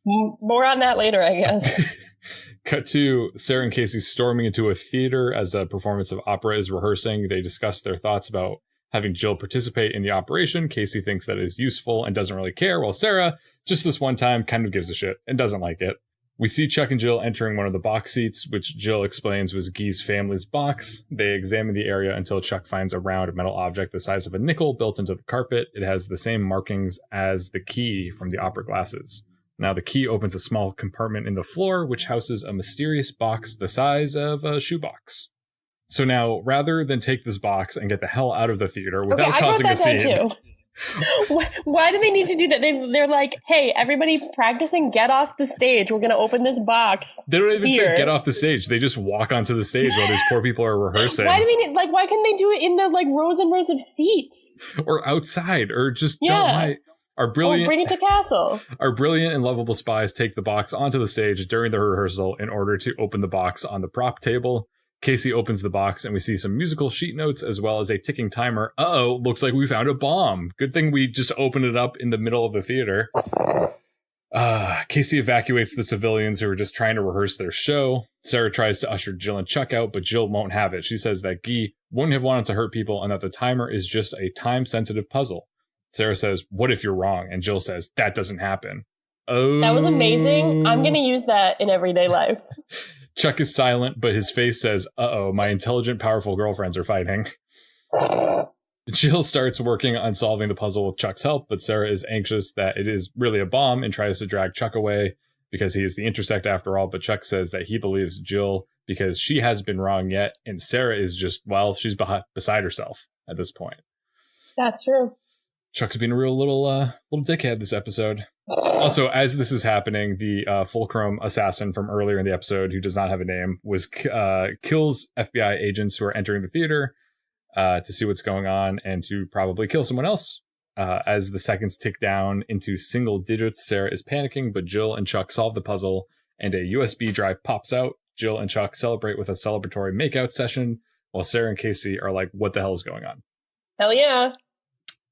More on that later, I guess. Cut to Sarah and Casey storming into a theater as a performance of opera is rehearsing. They discuss their thoughts about having Jill participate in the operation. Casey thinks that it is useful and doesn't really care, while Sarah, just this one time, kind of gives a shit and doesn't like it. We see Chuck and Jill entering one of the box seats, which Jill explains was Guy's family's box. They examine the area until Chuck finds a round metal object the size of a nickel built into the carpet. It has the same markings as the key from the opera glasses. Now the key opens a small compartment in the floor, which houses a mysterious box the size of a shoebox. So now, rather than take this box and get the hell out of the theater without causing a scene... Too. Why do they need to do that? They're like, hey, everybody practicing, get off the stage. We're going to open this box. They don't even say get off the stage. They just walk onto the stage while these poor people are rehearsing. Why do they need, why can't they do it in the rows and rows of seats? Or outside, or just don't lie. Bring it to castle. Our brilliant and lovable spies take the box onto the stage during the rehearsal in order to open the box on the prop table. Casey opens the box and we see some musical sheet notes as well as a ticking timer. Uh-oh, looks like we found a bomb. Good thing we just opened it up in the middle of the theater. Casey evacuates the civilians who are just trying to rehearse their show. Sarah tries to usher Jill and Chuck out, but Jill won't have it. She says that Guy wouldn't have wanted to hurt people and that the timer is just a time-sensitive puzzle. Sarah says, what if you're wrong? And Jill says, that doesn't happen. Oh, that was amazing. I'm going to use that in everyday life. Chuck is silent, but his face says, uh-oh, my intelligent, powerful girlfriends are fighting. Jill starts working on solving the puzzle with Chuck's help, but Sarah is anxious that it is really a bomb and tries to drag Chuck away because he is the intersect after all, but Chuck says that he believes Jill because she hasn't been wrong yet, and Sarah is just, she's beside herself at this point. That's true. Chuck's being a real little dickhead this episode. Also, as this is happening, the Fulcrum assassin from earlier in the episode, who does not have a name, kills FBI agents who are entering the theater to see what's going on and to probably kill someone else. As the seconds tick down into single digits, Sarah is panicking, but Jill and Chuck solve the puzzle, and a USB drive pops out. Jill and Chuck celebrate with a celebratory makeout session, while Sarah and Casey are like, what the hell is going on? Hell yeah.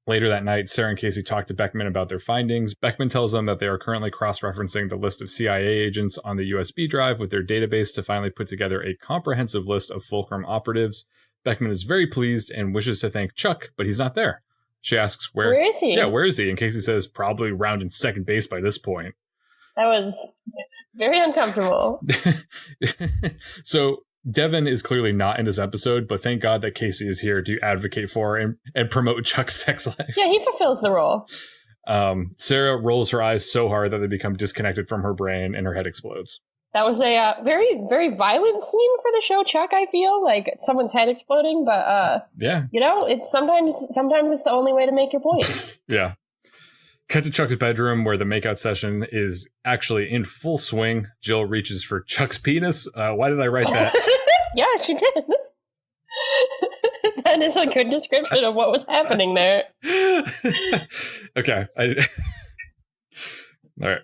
Later that night, Sarah and Casey talk to Beckman about their findings. Beckman tells them that they are currently cross-referencing the list of CIA agents on the USB drive with their database to finally put together a comprehensive list of Fulcrum operatives. Beckman is very pleased and wishes to thank Chuck, but he's not there. She asks, where is he? Yeah, where is he? And Casey says, probably rounding second base by this point. That was very uncomfortable. So Devin is clearly not in this episode, but thank God that Casey is here to advocate for and promote Chuck's sex life. Yeah, he fulfills the role. Sarah rolls her eyes so hard that they become disconnected from her brain and her head explodes. That was a very, very violent scene for the show, Chuck, I feel. Like someone's head exploding, but yeah. It's sometimes it's the only way to make your point. Yeah. Cut to Chuck's bedroom where the makeout session is actually in full swing. Jill reaches for Chuck's penis. Why did I write that? Yeah, she did. That is a good description of what was happening there. Okay. All right.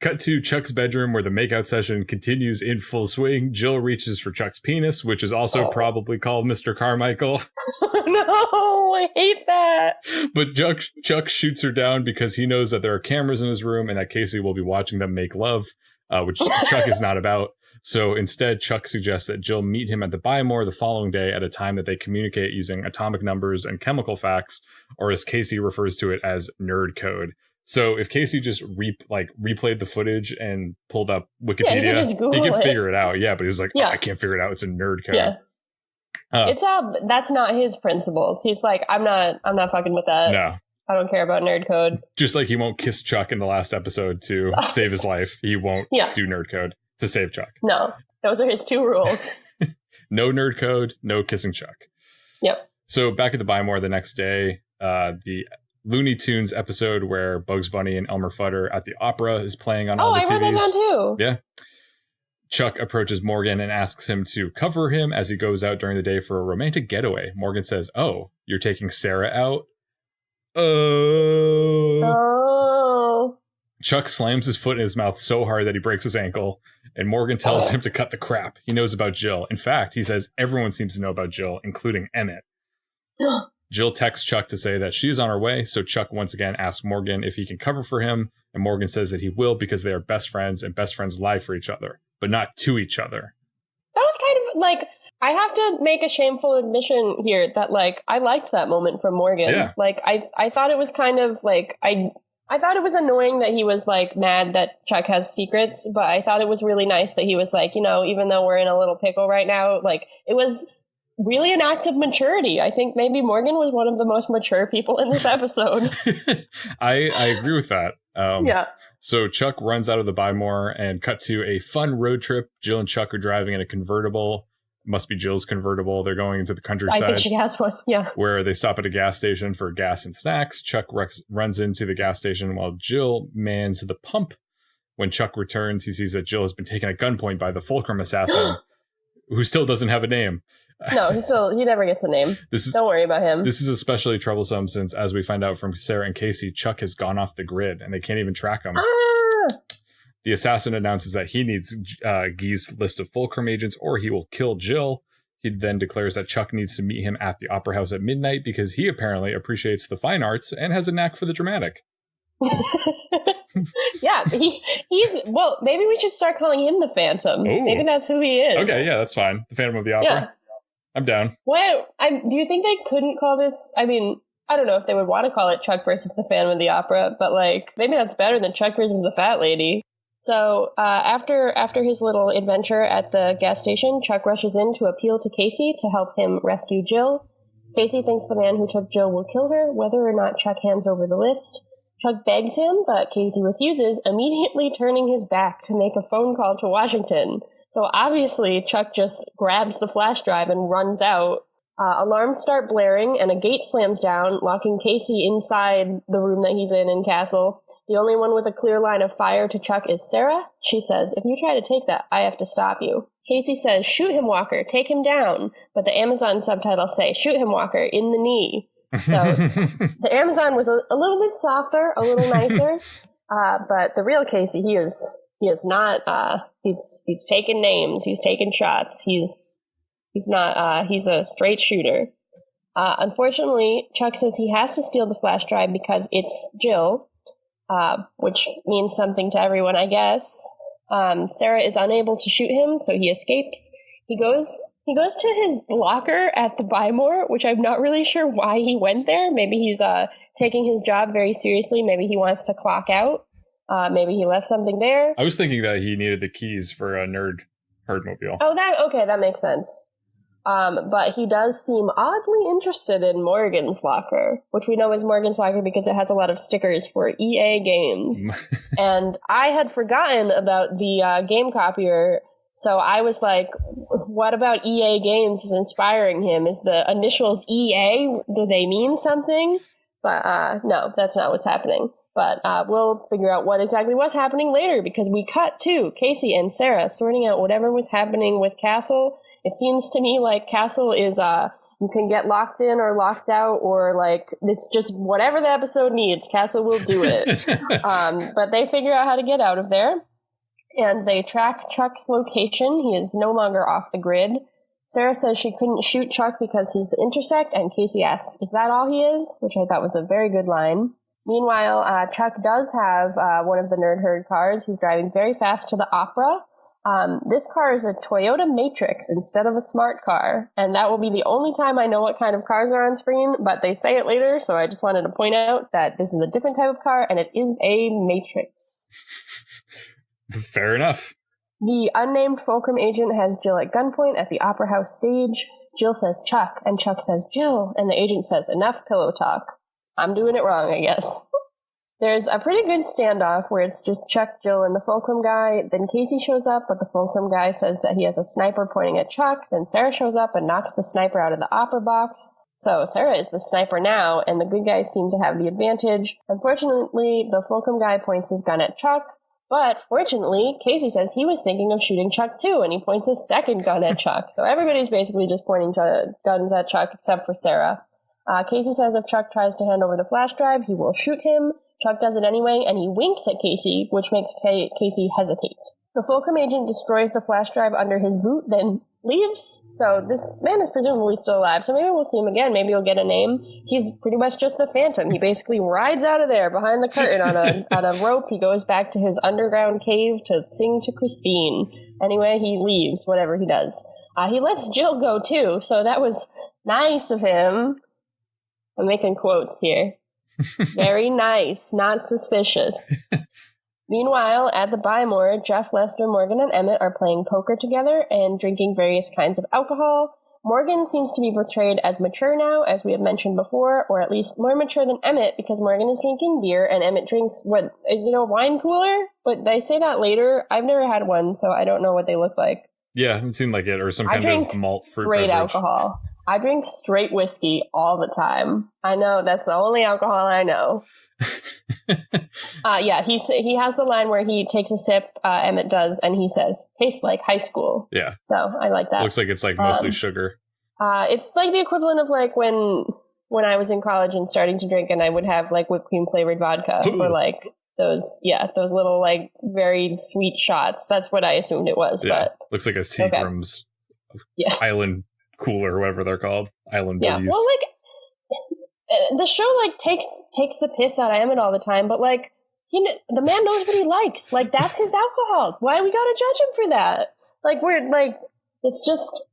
Cut to Chuck's bedroom where the makeout session continues in full swing. Jill reaches for Chuck's penis, which is also probably called Mr. Carmichael. No, I hate that. But Chuck shoots her down because he knows that there are cameras in his room and that Casey will be watching them make love, which Chuck is not about. So instead, Chuck suggests that Jill meet him at the Bymore the following day at a time that they communicate using atomic numbers and chemical facts, or as Casey refers to it as nerd code. So if Casey just replayed the footage and pulled up Wikipedia, he could figure it out. Yeah, but he was like, I can't figure it out. It's a nerd code. Yeah. That's not his principles. He's like, I'm not fucking with that. No. I don't care about nerd code. Just like he won't kiss Chuck in the last episode to save his life, he won't do nerd code to save Chuck. No, those are his two rules. No nerd code, no kissing Chuck. Yep. So back at the Bymore the next day, the Looney Tunes episode where Bugs Bunny and Elmer Fudd are at the opera is playing on all the TVs. Oh, I wrote that down too. Yeah. Chuck approaches Morgan and asks him to cover him as he goes out during the day for a romantic getaway. Morgan says, "Oh, you're taking Sarah out?" Oh. Chuck slams his foot in his mouth so hard that he breaks his ankle, and Morgan tells him to cut the crap. He knows about Jill. In fact, he says everyone seems to know about Jill, including Emmett. Jill texts Chuck to say that she is on her way, so Chuck once again asks Morgan if he can cover for him, and Morgan says that he will because they are best friends and best friends lie for each other. but not to each other. That was kind of like, I have to make a shameful admission here that like I liked that moment from Morgan. Yeah. Like I thought it was kind of like I thought it was annoying that he was like mad that Chuck has secrets, but I thought it was really nice that he was like, you know, even though we're in a little pickle right now, like it was really an act of maturity. I think maybe Morgan was one of the most mature people in this episode. I agree with that. Yeah. So Chuck runs out of the Buy More and cut to a fun road trip. Jill and Chuck are driving in a convertible. Must be Jill's convertible. They're going into the countryside. I think she has one, yeah. Where they stop at a gas station for gas and snacks. Chuck runs into the gas station while Jill mans the pump. When Chuck returns, he sees that Jill has been taken at gunpoint by the Fulcrum assassin, who still doesn't have a name. No, he never gets a name. Don't worry about him. This is especially troublesome since, as we find out from Sarah and Casey, Chuck has gone off the grid and they can't even track him. The assassin announces that he needs Guy's list of Fulcrum agents or he will kill Jill. He then declares that Chuck needs to meet him at the Opera House at midnight because he apparently appreciates the fine arts and has a knack for the dramatic. Yeah, well, maybe we should start calling him the Phantom. Ooh. Maybe that's who he is. Okay, yeah, that's fine. The Phantom of the Opera. Yeah. I'm down. Do you think they couldn't call this, I mean, I don't know if they would want to call it Chuck versus the Phantom of the Opera, but like, maybe that's better than Chuck versus the Fat Lady. So after his little adventure at the gas station, Chuck rushes in to appeal to Casey to help him rescue Jill. Casey thinks the man who took Jill will kill her, whether or not Chuck hands over the list. Chuck begs him, but Casey refuses, immediately turning his back to make a phone call to Washington. So obviously, Chuck just grabs the flash drive and runs out. Alarms start blaring, and a gate slams down, locking Casey inside the room that he's in Castle. The only one with a clear line of fire to Chuck is Sarah. She says, "If you try to take that, I have to stop you." Casey says, "Shoot him, Walker, take him down." But the Amazon subtitles say, "Shoot him, Walker, in the knee." So the Amazon was a little bit softer, a little nicer. But the real Casey, he is not, he's taking names, he's taking shots, he's not, he's a straight shooter. Unfortunately, Chuck says he has to steal the flash drive because it's Jill. Which means something to everyone, I guess. Sarah is unable to shoot him, so he escapes. He goes to his locker at the Buy More, which I'm not really sure why he went there. Maybe he's taking his job very seriously. Maybe he wants to clock out. Maybe he left something there. I was thinking that he needed the keys for a Herdmobile. Oh, that makes sense. But he does seem oddly interested in Morgan's locker, which we know is Morgan's locker because it has a lot of stickers for EA games. And I had forgotten about the game copier, so I was like, what about EA games is inspiring him? Is the initials EA? Do they mean something? But no, that's not what's happening. But we'll figure out what exactly was happening later because we cut to Casey and Sarah sorting out whatever was happening with Castle. It seems to me like Castle is, you can get locked in or locked out or like, it's just whatever the episode needs, Castle will do it. But they figure out how to get out of there. And they track Chuck's location. He is no longer off the grid. Sarah says she couldn't shoot Chuck because he's the intersect, and Casey asks, "Is that all he is?" Which I thought was a very good line. Meanwhile, Chuck does have one of the Nerd Herd cars. He's driving very fast to the opera. This car is a Toyota Matrix instead of a smart car, and that will be the only time I know what kind of cars are on screen, but they say it later, so I just wanted to point out that this is a different type of car, and it is a Matrix. Fair enough. The unnamed Fulcrum agent has Jill at gunpoint at the Opera House stage. Jill says Chuck, and Chuck says Jill, and the agent says enough pillow talk. I'm doing it wrong, I guess. There's a pretty good standoff where it's just Chuck, Jill, and the Fulcrum guy. Then Casey shows up, but the Fulcrum guy says that he has a sniper pointing at Chuck. Then Sarah shows up and knocks the sniper out of the opera box. So Sarah is the sniper now, and the good guys seem to have the advantage. Unfortunately, the Fulcrum guy points his gun at Chuck. But fortunately, Casey says he was thinking of shooting Chuck too, and he points his second gun at Chuck. So everybody's basically just pointing guns at Chuck except for Sarah. Casey says if Chuck tries to hand over the flash drive, he will shoot him. Chuck does it anyway, and he winks at Casey, which makes Casey hesitate. The Fulcrum agent destroys the flash drive under his boot, then leaves. So this man is presumably still alive, so maybe we'll see him again. Maybe he'll get a name. He's pretty much just the Phantom. He basically rides out of there behind the curtain on a rope. He goes back to his underground cave to sing to Christine. Anyway, he leaves, whatever he does. He lets Jill go, too, so that was nice of him. I'm making quotes here. Very nice, not suspicious. Meanwhile, at the Bymore, Jeff, Lester, Morgan, and Emmett are playing poker together and drinking various kinds of alcohol. Morgan seems to be portrayed as mature now, as we have mentioned before, or at least more mature than Emmett, because Morgan is drinking beer and Emmett drinks, what, is it a wine cooler? But they say that later. I've never had one, so I don't know what they look like. Yeah, it seemed like it, or some kind of malt fruit straight beverage. Alcohol. I drink straight whiskey all the time. I know, that's the only alcohol I know. Yeah, he has the line where he takes a sip, Emmett does, and he says, tastes like high school. Yeah. So I like that. Looks like it's like mostly sugar. It's like the equivalent of like when I was in college and starting to drink and I would have like whipped cream flavored vodka or like those little like very sweet shots. That's what I assumed it was. Yeah. But looks like a Seagram's Island cooler or whatever they're called. Island yeah. Buddies. Well, like the show like takes the piss out of Emmett all the time, but like the man knows what he likes. Like that's his alcohol. Why do we gotta judge him for that? Like we're like it's just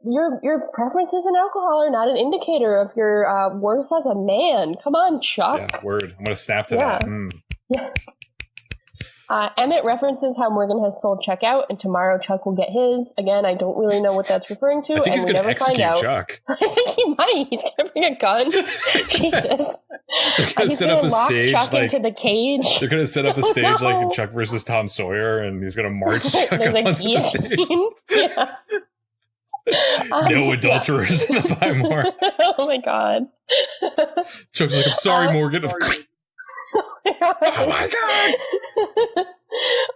your preferences in alcohol are not an indicator of your worth as a man. Come on, Chuck. Yeah, word. I'm gonna snap to that. Yeah. Emmett references how Morgan has sold Chuck out, and tomorrow Chuck will get his. Again, I don't really know what that's referring to, I think and he's we gonna never find execute out. Chuck. I think he might. He's gonna bring a gun. Jesus. They're gonna He's set gonna up a lock stage Chuck like into the cage. they're gonna set up a stage like in Chuck versus Tom Sawyer, and he's gonna march Chuck There's up a onto the stage. guillotine. Yeah. No adulterers in the Bymore. Oh my god. Chuck's like, I'm sorry, Morgan. Oh my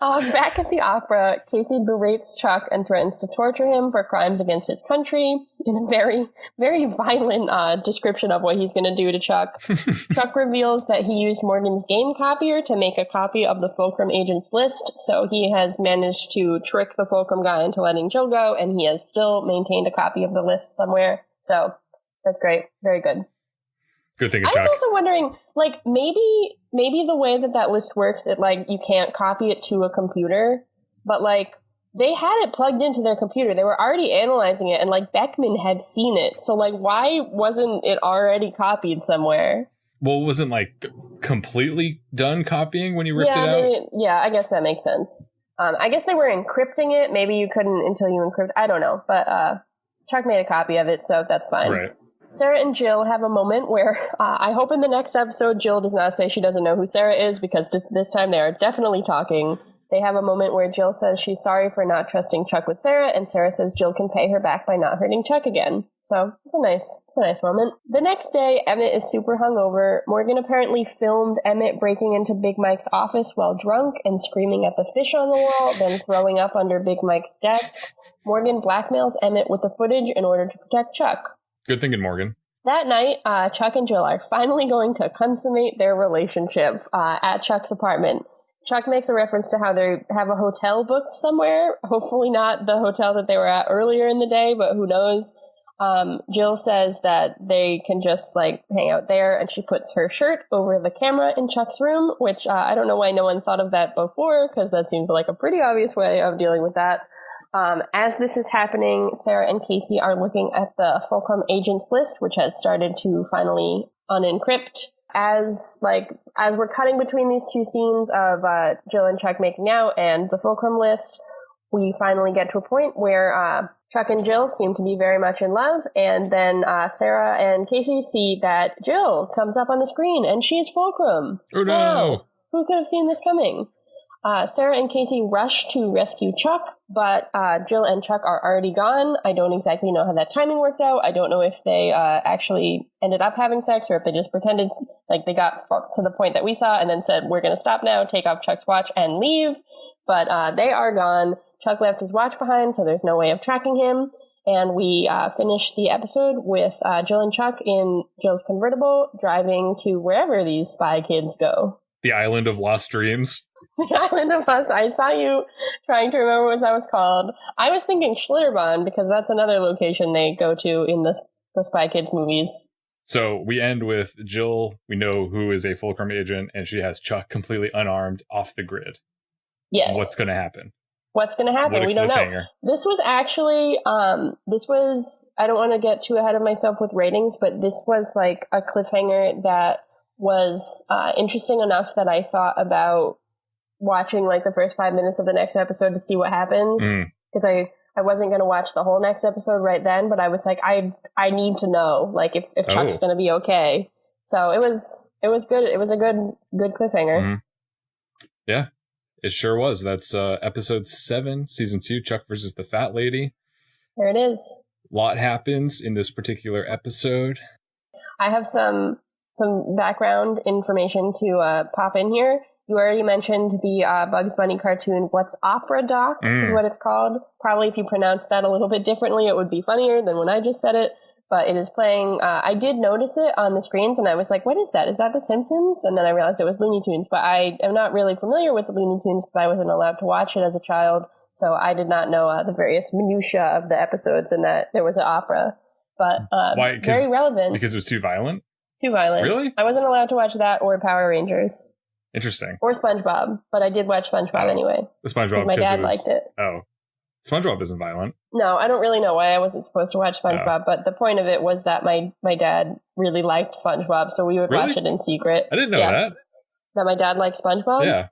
god! Back at the opera, Casey berates Chuck and threatens to torture him for crimes against his country in a very, very violent description of what he's going to do to Chuck. Chuck reveals that he used Morgan's game copier to make a copy of the Fulcrum agent's list, so he has managed to trick the Fulcrum guy into letting Jill go, and he has still maintained a copy of the list somewhere. So that's great. Very good. Good thing of I Chuck. was also wondering, like, maybe the way that list works, it like you can't copy it to a computer, but like they had it plugged into their computer. They were already analyzing it, and like Beckman had seen it. So like, why wasn't it already copied somewhere? Well, it wasn't like completely done copying when you ripped it out. Yeah, I guess that makes sense. I guess they were encrypting it. Maybe you couldn't until you encrypt. I don't know, but Chuck made a copy of it, so that's fine. Right. Sarah and Jill have a moment where I hope in the next episode Jill does not say she doesn't know who Sarah is, because this time they are definitely talking. They have a moment where Jill says she's sorry for not trusting Chuck with Sarah, and Sarah says Jill can pay her back by not hurting Chuck again. So it's a nice moment. The next day, Emmett is super hungover. Morgan apparently filmed Emmett breaking into Big Mike's office while drunk and screaming at the fish on the wall, then throwing up under Big Mike's desk. Morgan blackmails Emmett with the footage in order to protect Chuck. Good thinking, Morgan. That night, Chuck and Jill are finally going to consummate their relationship at Chuck's apartment. Chuck makes a reference to how they have a hotel booked somewhere. Hopefully not the hotel that they were at earlier in the day, but who knows. Jill says that they can just like hang out there, and she puts her shirt over the camera in Chuck's room, which I don't know why no one thought of that before, because that seems like a pretty obvious way of dealing with that. As this is happening, Sarah and Casey are looking at the Fulcrum agents list, which has started to finally unencrypt. As we're cutting between these two scenes of Jill and Chuck making out and the Fulcrum list, we finally get to a point where Chuck and Jill seem to be very much in love, and then Sarah and Casey see that Jill comes up on the screen, and she's Fulcrum. Oh no! Wow. Who could have seen this coming? Sarah and Casey rush to rescue Chuck, but Jill and Chuck are already gone. I don't exactly know how that timing worked out. I don't know if they actually ended up having sex, or if they just pretended like they got to the point that we saw and then said, we're going to stop now, take off Chuck's watch, and leave. But they are gone. Chuck left his watch behind, so there's no way of tracking him. And we finish the episode with Jill and Chuck in Jill's convertible driving to wherever these spy kids go. The Island of Lost Dreams. The Island of Lost. I saw you trying to remember what that was called. I was thinking Schlitterbahn, because that's another location they go to in the Spy Kids movies. So we end with Jill. We know who is a Fulcrum agent, and she has Chuck completely unarmed off the grid. Yes. What's going to happen? what's going to happen? We don't know. This was actually, I don't want to get too ahead of myself with ratings, but this was like a cliffhanger that was interesting enough that I thought about watching like the first 5 minutes of the next episode to see what happens. Because I wasn't going to watch the whole next episode right then, but I was like, I need to know, like, if Chuck's going to be okay. So it was good. It was a good cliffhanger. Yeah. It sure was. That's episode 7, season 2, Chuck versus the Fat Lady. There it is. A lot happens in this particular episode. I have some background information to pop in here. You already mentioned the Bugs Bunny cartoon, What's Opera Doc is what it's called. Probably if you pronounce that a little bit differently, it would be funnier than when I just said it. But it is playing, I did notice it on the screens and I was like, what is that? Is that The Simpsons? And then I realized it was Looney Tunes, but I am not really familiar with the Looney Tunes because I wasn't allowed to watch it as a child. So I did not know the various minutiae of the episodes and that there was an opera. But why? Very relevant. Because it was too violent? Too violent. Really? I wasn't allowed to watch that or Power Rangers. Interesting. Or SpongeBob, but I did watch SpongeBob anyway. The SpongeBob, my dad liked it. Oh. SpongeBob isn't violent. No, I don't really know why I wasn't supposed to watch SpongeBob, but the point of it was that my dad really liked SpongeBob, so we would watch it in secret. I didn't know that. That my dad liked SpongeBob? Yeah.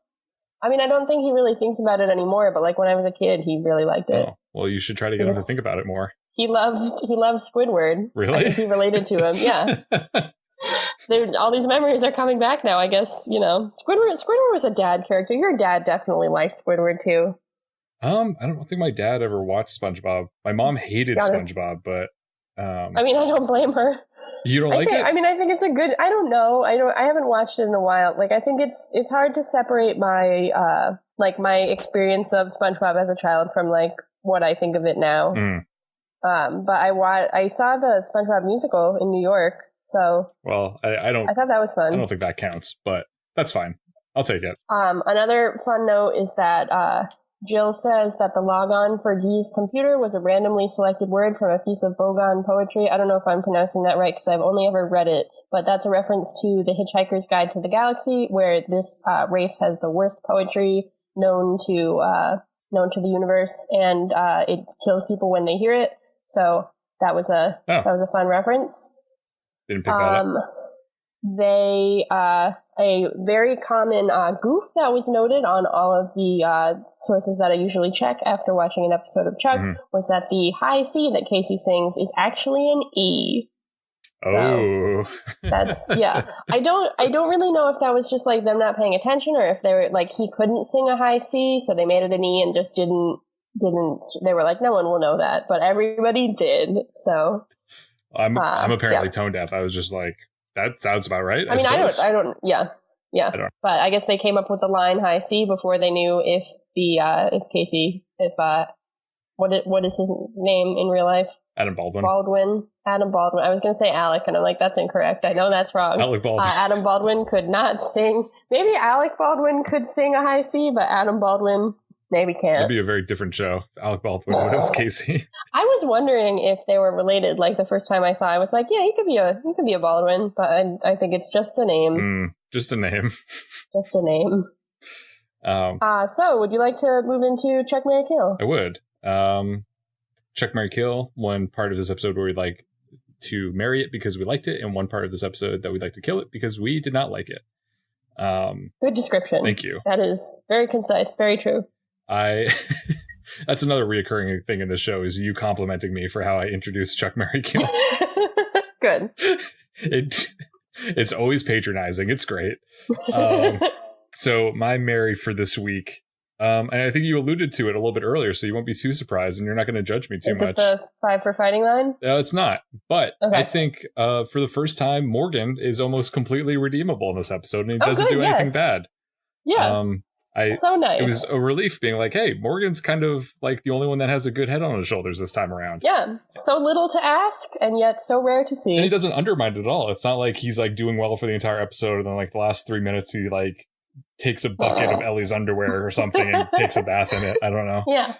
I mean, I don't think he really thinks about it anymore, but like when I was a kid, he really liked it. Oh, well, you should try to get him to think about it more. He loved Squidward. Really? I think he related to him, yeah. All these memories are coming back now, I guess, you know. Squidward was a dad character. Your dad definitely liked Squidward, too. I don't think my dad ever watched SpongeBob. My mom hated SpongeBob, but I mean, I don't blame her. You don't like it? I mean, I think it's a good. I don't know. I haven't watched it in a while. Like, I think it's hard to separate my my experience of SpongeBob as a child from like what I think of it now. But I saw the SpongeBob musical in New York. So well, I thought that was fun. I don't think that counts, but that's fine. I'll take it. Another fun note is that Jill says that the logon for Guy's computer was a randomly selected word from a piece of Vogon poetry. I don't know if I'm pronouncing that right because I've only ever read it, but that's a reference to The Hitchhiker's Guide to the Galaxy, where this race has the worst poetry known to the universe, and it kills people when they hear it. So that was a fun reference. Didn't pick that up. A very common goof that was noted on all of the sources that I usually check after watching an episode of Chuck was that the high C that Casey sings is actually an E. So that's I don't really know if that was just like them not paying attention or if they were like he couldn't sing a high C, so they made it an E and just didn't. They were like, no one will know that, but everybody did. So I'm apparently tone deaf. I was just like, that sounds about right. I don't. But I guess they came up with the line high C before they knew if what is his name in real life? Adam Baldwin. Adam Baldwin. I was going to say Alec, and I'm like, that's incorrect. I know that's wrong. Alec Baldwin. Adam Baldwin could not sing. Maybe Alec Baldwin could sing a high C, but Adam Baldwin maybe can't. That'd be a very different show. Alec Baldwin was Casey. I was wondering if they were related. Like the first time I saw, I was like, yeah, he could be a Baldwin, but I think it's just a name. Just a name. Just a name. So would you like to move into Chuck, Marry, Kill? I would. Chuck, Marry, Kill. One part of this episode where we'd like to marry it because we liked it, and one part of this episode that we'd like to kill it because we did not like it. Good description. Thank you. That is very concise, very true. That's another reoccurring thing in this show is you complimenting me for how I introduced Chuck, Marry, Kill. Good. It's always patronizing. It's great. So my Mary for this week, and I think you alluded to it a little bit earlier, so you won't be too surprised, and you're not going to judge me too much. Is it the 5 for fighting line? It's not, but okay. I think for the first time, Morgan is almost completely redeemable in this episode, and he doesn't do anything bad. Yeah. So nice. It was a relief being like, hey, Morgan's kind of like the only one that has a good head on his shoulders this time around. Yeah. So little to ask and yet so rare to see. And he doesn't undermine it at all. It's not like he's like doing well for the entire episode and then like the last 3 minutes he like takes a bucket of Ellie's underwear or something and takes a bath in it. I don't know. Yeah.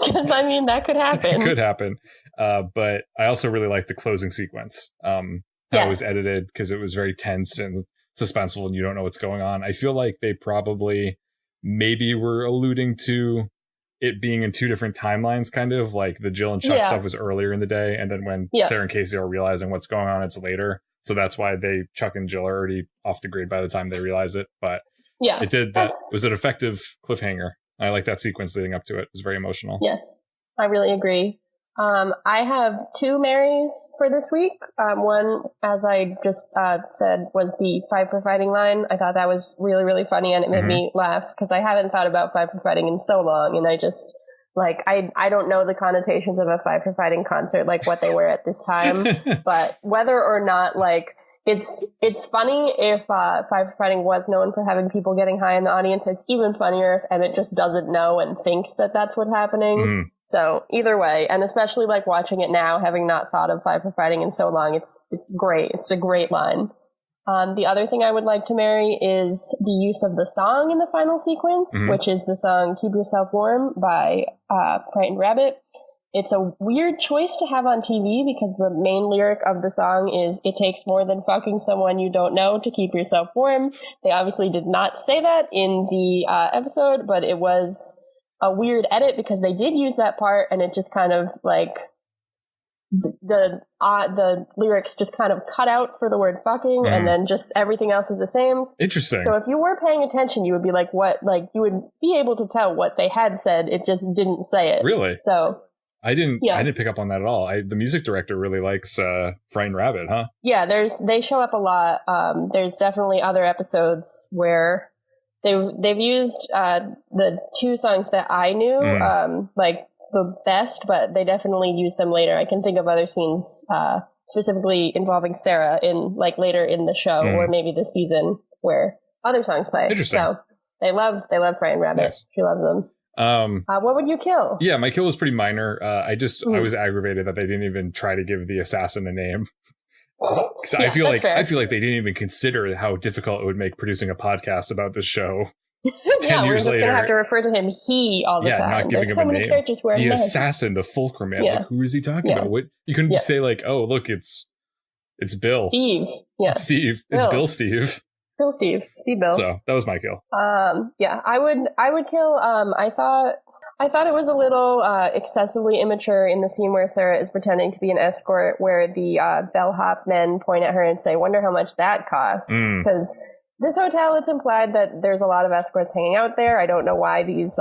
Because I mean that could happen. It could happen. But I also really like the closing sequence. How it was edited because it was very tense and suspenseful and you don't know what's going on. I feel like they probably maybe were alluding to it being in two different timelines, kind of like the Jill and Chuck stuff was earlier in the day, and then when Sarah and Casey are realizing what's going on, it's later. So that's why Chuck and Jill are already off the grid by the time they realize it. But it did that. Was an effective cliffhanger. I like that sequence leading up to it. It was very emotional. Yes, I really agree. I have 2 Marys for this week. One, as I just said, was the Five for Fighting line. I thought that was really, really funny, and it made me laugh because I haven't thought about Five for Fighting in so long, and I just I don't know the connotations of a Five for Fighting concert, like what they were at this time, but whether or not it's funny if Five for Fighting was known for having people getting high in the audience. It's even funnier if Emmett just doesn't know and thinks that that's what's happening. So either way, and especially watching it now, having not thought of Five for Fighting in so long, it's great. It's a great line. The other thing I would like to marry is the use of the song in the final sequence, which is the song Keep Yourself Warm by Frightened Rabbit. It's a weird choice to have on TV because the main lyric of the song is, "It takes more than fucking someone you don't know to keep yourself warm." They obviously did not say that in the episode, but it was a weird edit because they did use that part, and it just kind of the lyrics just kind of cut out for the word fucking, and then just everything else is the same. Interesting. So if you were paying attention, you would be like, what? You would be able to tell what they had said. It just didn't say it. Really? So I didn't pick up on that at all. The music director really likes Frightened Rabbit, huh? Yeah, they show up a lot. There's definitely other episodes where they've used the 2 songs that I knew the best, but they definitely use them later. I can think of other scenes specifically involving Sarah in later in the show or maybe this season where other songs play. Interesting. So they love Frightened Rabbit. Nice. She loves them. What would you kill? Yeah, my kill was pretty minor. I was aggravated that they didn't even try to give the assassin a name. I feel like they didn't even consider how difficult it would make producing a podcast about this show. 10 we're years just later, gonna have to refer to him he all the time. Not giving There's him so a many name. characters where the assassin, the fulcrum man. Yeah. Who is he talking about? What you couldn't just say oh look, it's Bill. Steve. Yeah. Steve. It's Bill Steve. Bill Steve. Steve Bill. So that was my kill. I would kill I thought it was a little excessively immature in the scene where Sarah is pretending to be an escort, where the bellhop men point at her and say, "Wonder how much that costs." Because this hotel, it's implied that there's a lot of escorts hanging out there. I don't know why these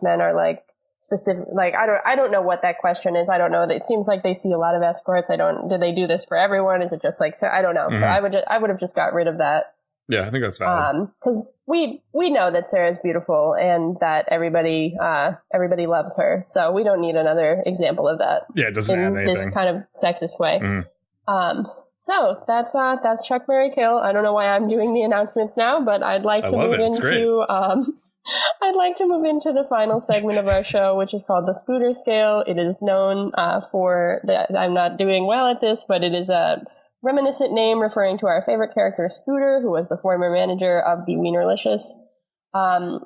men are specific. I don't know what that question is. I don't know. It seems like they see a lot of escorts. Do they do this for everyone? Is it just Sarah? I don't know. So I would have just got rid of that. Yeah, I think that's valid. Because we know that Sarah's beautiful and that everybody loves her. So we don't need another example of that. Yeah, it doesn't add anything. This kind of sexist way. So that's Chuck, Marry, Kill. I don't know why I'm doing the announcements now, but I'd like to move into I'd like to move into the final segment of our show, which is called the Scooter Scale. It is known I'm not doing well at this, but it is a reminiscent name referring to our favorite character, Scooter, who was the former manager of the Wienerlicious.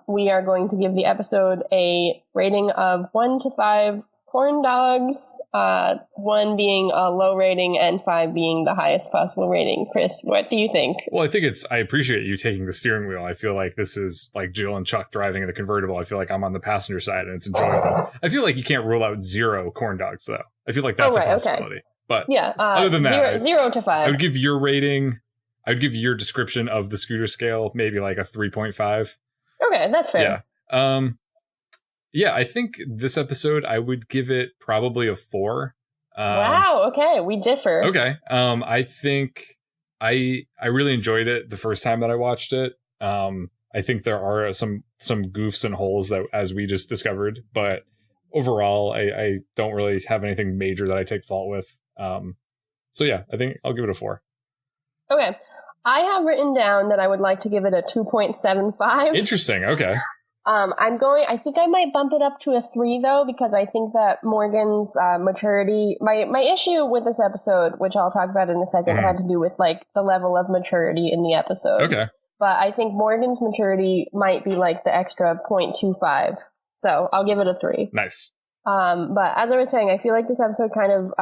We are going to give the episode a rating of 1 to 5 corn dogs, 1 being a low rating and 5 being the highest possible rating. Chris, what do you think? Well, I appreciate you taking the steering wheel. I feel like this is like Jill and Chuck driving in the convertible. I feel like I'm on the passenger side and it's enjoyable. I feel like you can't rule out 0 corn dogs, though. I feel like that's a possibility. Okay. But other than that, 0 to 5. I would give your rating. I would give your description of the Scooter Scale maybe like a 3.5. Okay, that's fair. Yeah, I think this episode I would give it probably a 4. Wow. Okay, we differ. Okay. I think I really enjoyed it the first time that I watched it. I think there are some goofs and holes that as we just discovered, but overall, I don't really have anything major that I take fault with. So yeah, I think I'll give it a 4. Okay. I have written down that I would like to give it a 2.75. Interesting. Okay. I think I might bump it up to a 3 though, because I think that Morgan's maturity, my issue with this episode, which I'll talk about in a second, had to do with the level of maturity in the episode. Okay. But I think Morgan's maturity might be the extra 0.25. So I'll give it a 3. Nice. But as I was saying, I feel like this episode kind of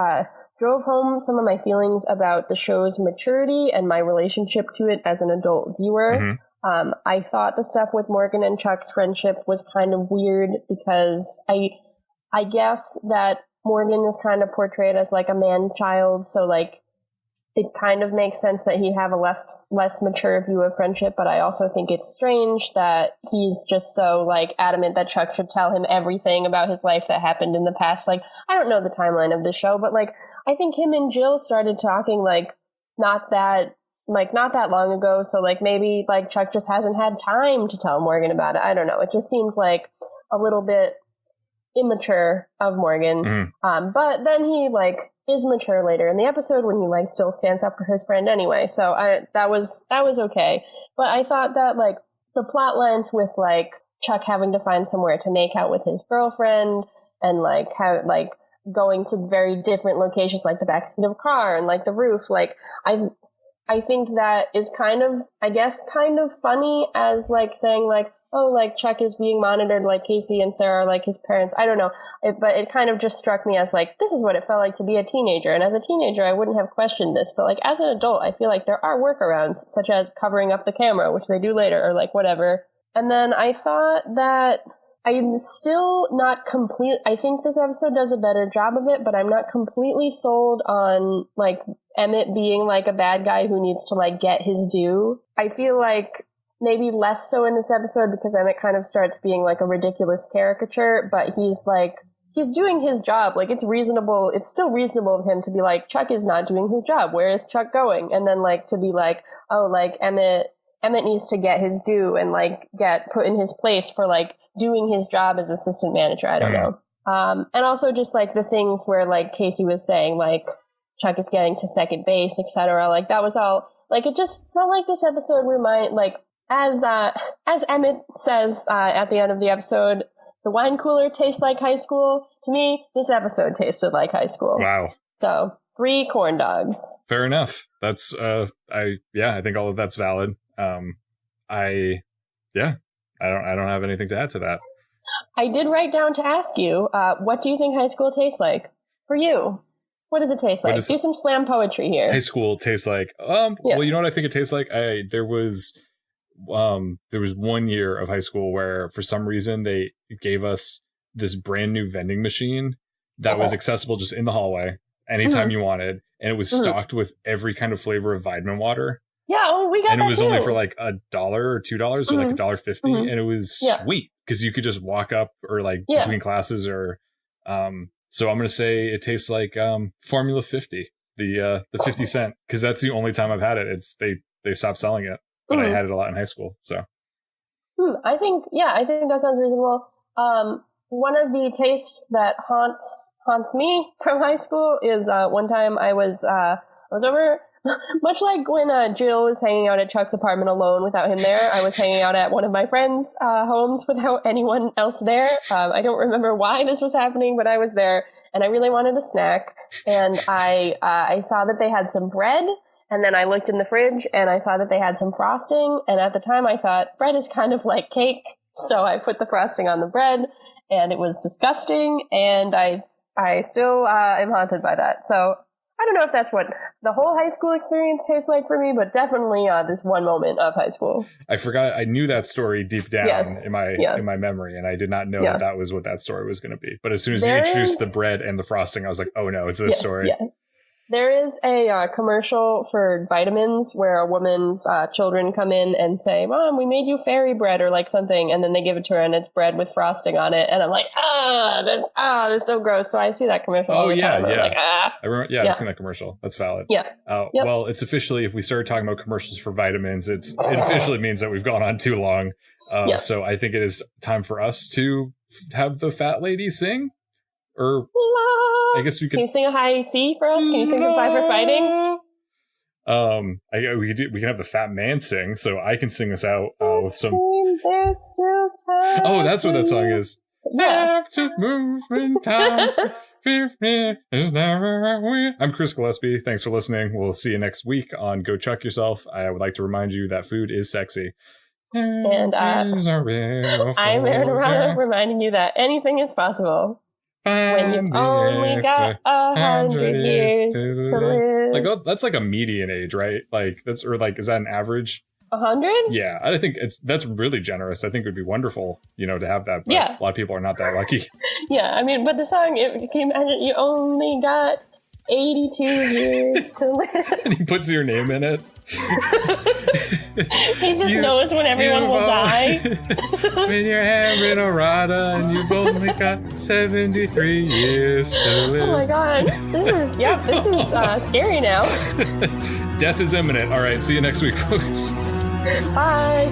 drove home some of my feelings about the show's maturity and my relationship to it as an adult viewer. I thought the stuff with Morgan and Chuck's friendship was kind of weird because I guess that Morgan is kind of portrayed as like a man-child, so like it kind of makes sense that he'd have a less mature view of friendship, but I also think it's strange that he's just so like adamant that Chuck should tell him everything about his life that happened in the past. Like, I don't know the timeline of the show, but like I think him and Jill started talking like not that long ago, so like maybe like Chuck just hasn't had time to tell Morgan about it. I don't know. It just seemed like a little bit immature of Morgan. But then he like is mature later in the episode when he like still stands up for his friend anyway. So that was okay. But I thought that like the plot lines with like Chuck having to find somewhere to make out with his girlfriend and like going to very different locations like the backseat of a car and like the roof, like I think that is kind of funny as like saying like, oh, like Chuck is being monitored like Casey and Sarah are like his parents. I don't know. But it kind of just struck me as like, this is what it felt like to be a teenager. And as a teenager, I wouldn't have questioned this. But like as an adult, I feel like there are workarounds such as covering up the camera, which they do later or like whatever. And then I thought that I'm still not complete. I think this episode does a better job of it, but I'm not completely sold on like Emmett being like a bad guy who needs to like get his due. I feel like maybe less so in this episode because Emmett kind of starts being like a ridiculous caricature, but he's doing his job. Like it's reasonable. It's still reasonable of him to be like, Chuck is not doing his job. Where is Chuck going? And then like to be like, oh, like Emmett needs to get his due and like get put in his place for like doing his job as assistant manager. I don't know. And also just like the things where like Casey was saying, like Chuck is getting to second base, etc. Like that was all like, it just felt like this episode like, as Emmett says at the end of the episode, the wine cooler tastes like high school. To me, this episode tasted like high school. Wow. So 3 corn dogs. Fair enough. That's I think all of that's valid. I don't have anything to add to that. I did write down to ask you, what do you think high school tastes like for you? What does it taste like? Do some slam poetry here. High school tastes like, well, you know what I think it tastes like? There was 1 year of high school where for some reason they gave us this brand new vending machine that was accessible just in the hallway anytime you wanted. And it was stocked with every kind of flavor of vitamin water. Yeah, we got and that it was too. only for like $1 or $2 or like $1.50, and it was sweet because you could just walk up or like between classes or so I'm gonna say it tastes like Formula 50, the 50 cent, because that's the only time I've had it. It's they stopped selling it, but I had it a lot in high school. So I think that sounds reasonable. One of the tastes that haunts me from high school is one time I was over. Much like when Jill was hanging out at Chuck's apartment alone without him there, I was hanging out at one of my friends' homes without anyone else there. I don't remember why this was happening, but I was there, and I really wanted a snack. And I saw that they had some bread, and then I looked in the fridge, and I saw that they had some frosting. And at the time, I thought, bread is kind of like cake, so I put the frosting on the bread, and it was disgusting, and I still am haunted by that. So I don't know if that's what the whole high school experience tastes like for me, but definitely this one moment of high school. I forgot. I knew that story deep down in my memory, and I did not know that was what that story was going to be. But as soon as you introduced the bread and the frosting, I was like, oh no, it's this story. Yeah. There is a commercial for vitamins where a woman's children come in and say, Mom, we made you fairy bread or like something. And then they give it to her and it's bread with frosting on it. And I'm like, this is so gross. So I see that commercial. Oh, all the yeah, time. yeah. Like, I remember, I've seen that commercial. That's valid. Yeah. Well, it's officially, if we started talking about commercials for vitamins, it officially means that we've gone on too long. So I think it is time for us to have the fat lady sing. Or I guess we could. Can you sing a high C for us? Can you sing some Five for Fighting? We can have the fat man sing, so I can sing us out with some. That's what that song is. Yeah. I'm Chris Gillespie. Thanks for listening. We'll see you next week on Go Chuck Yourself. I would like to remind you that food is sexy. And I'm Erin reminding you that anything is possible. When you've only got 100 years to live. Like that's like a median age, right? Like is that an average? 100? Yeah, I think that's really generous. I think it would be wonderful, to have that. But a lot of people are not that lucky. Yeah, I mean, but the song, can you imagine? You only got 82 years to live. And he puts your name in it. He just knows when everyone will die. When you're having a rada and you've only got 73 years to live. Oh my god. This is scary now. Death is imminent. All right, see you next week, folks. Bye.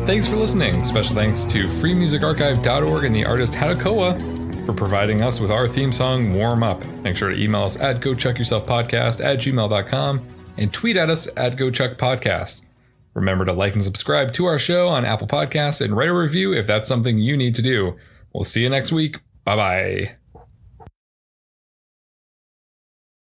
Thanks for listening. Special thanks to freemusicarchive.org and the artist Hadakoa for providing us with our theme song, Warm Up. Make sure to email us at gochuckyourselfpodcast@gmail.com and tweet at us at gochuckpodcast. Remember to like and subscribe to our show on Apple Podcasts and write a review if that's something you need to do. We'll see you next week. Bye-bye.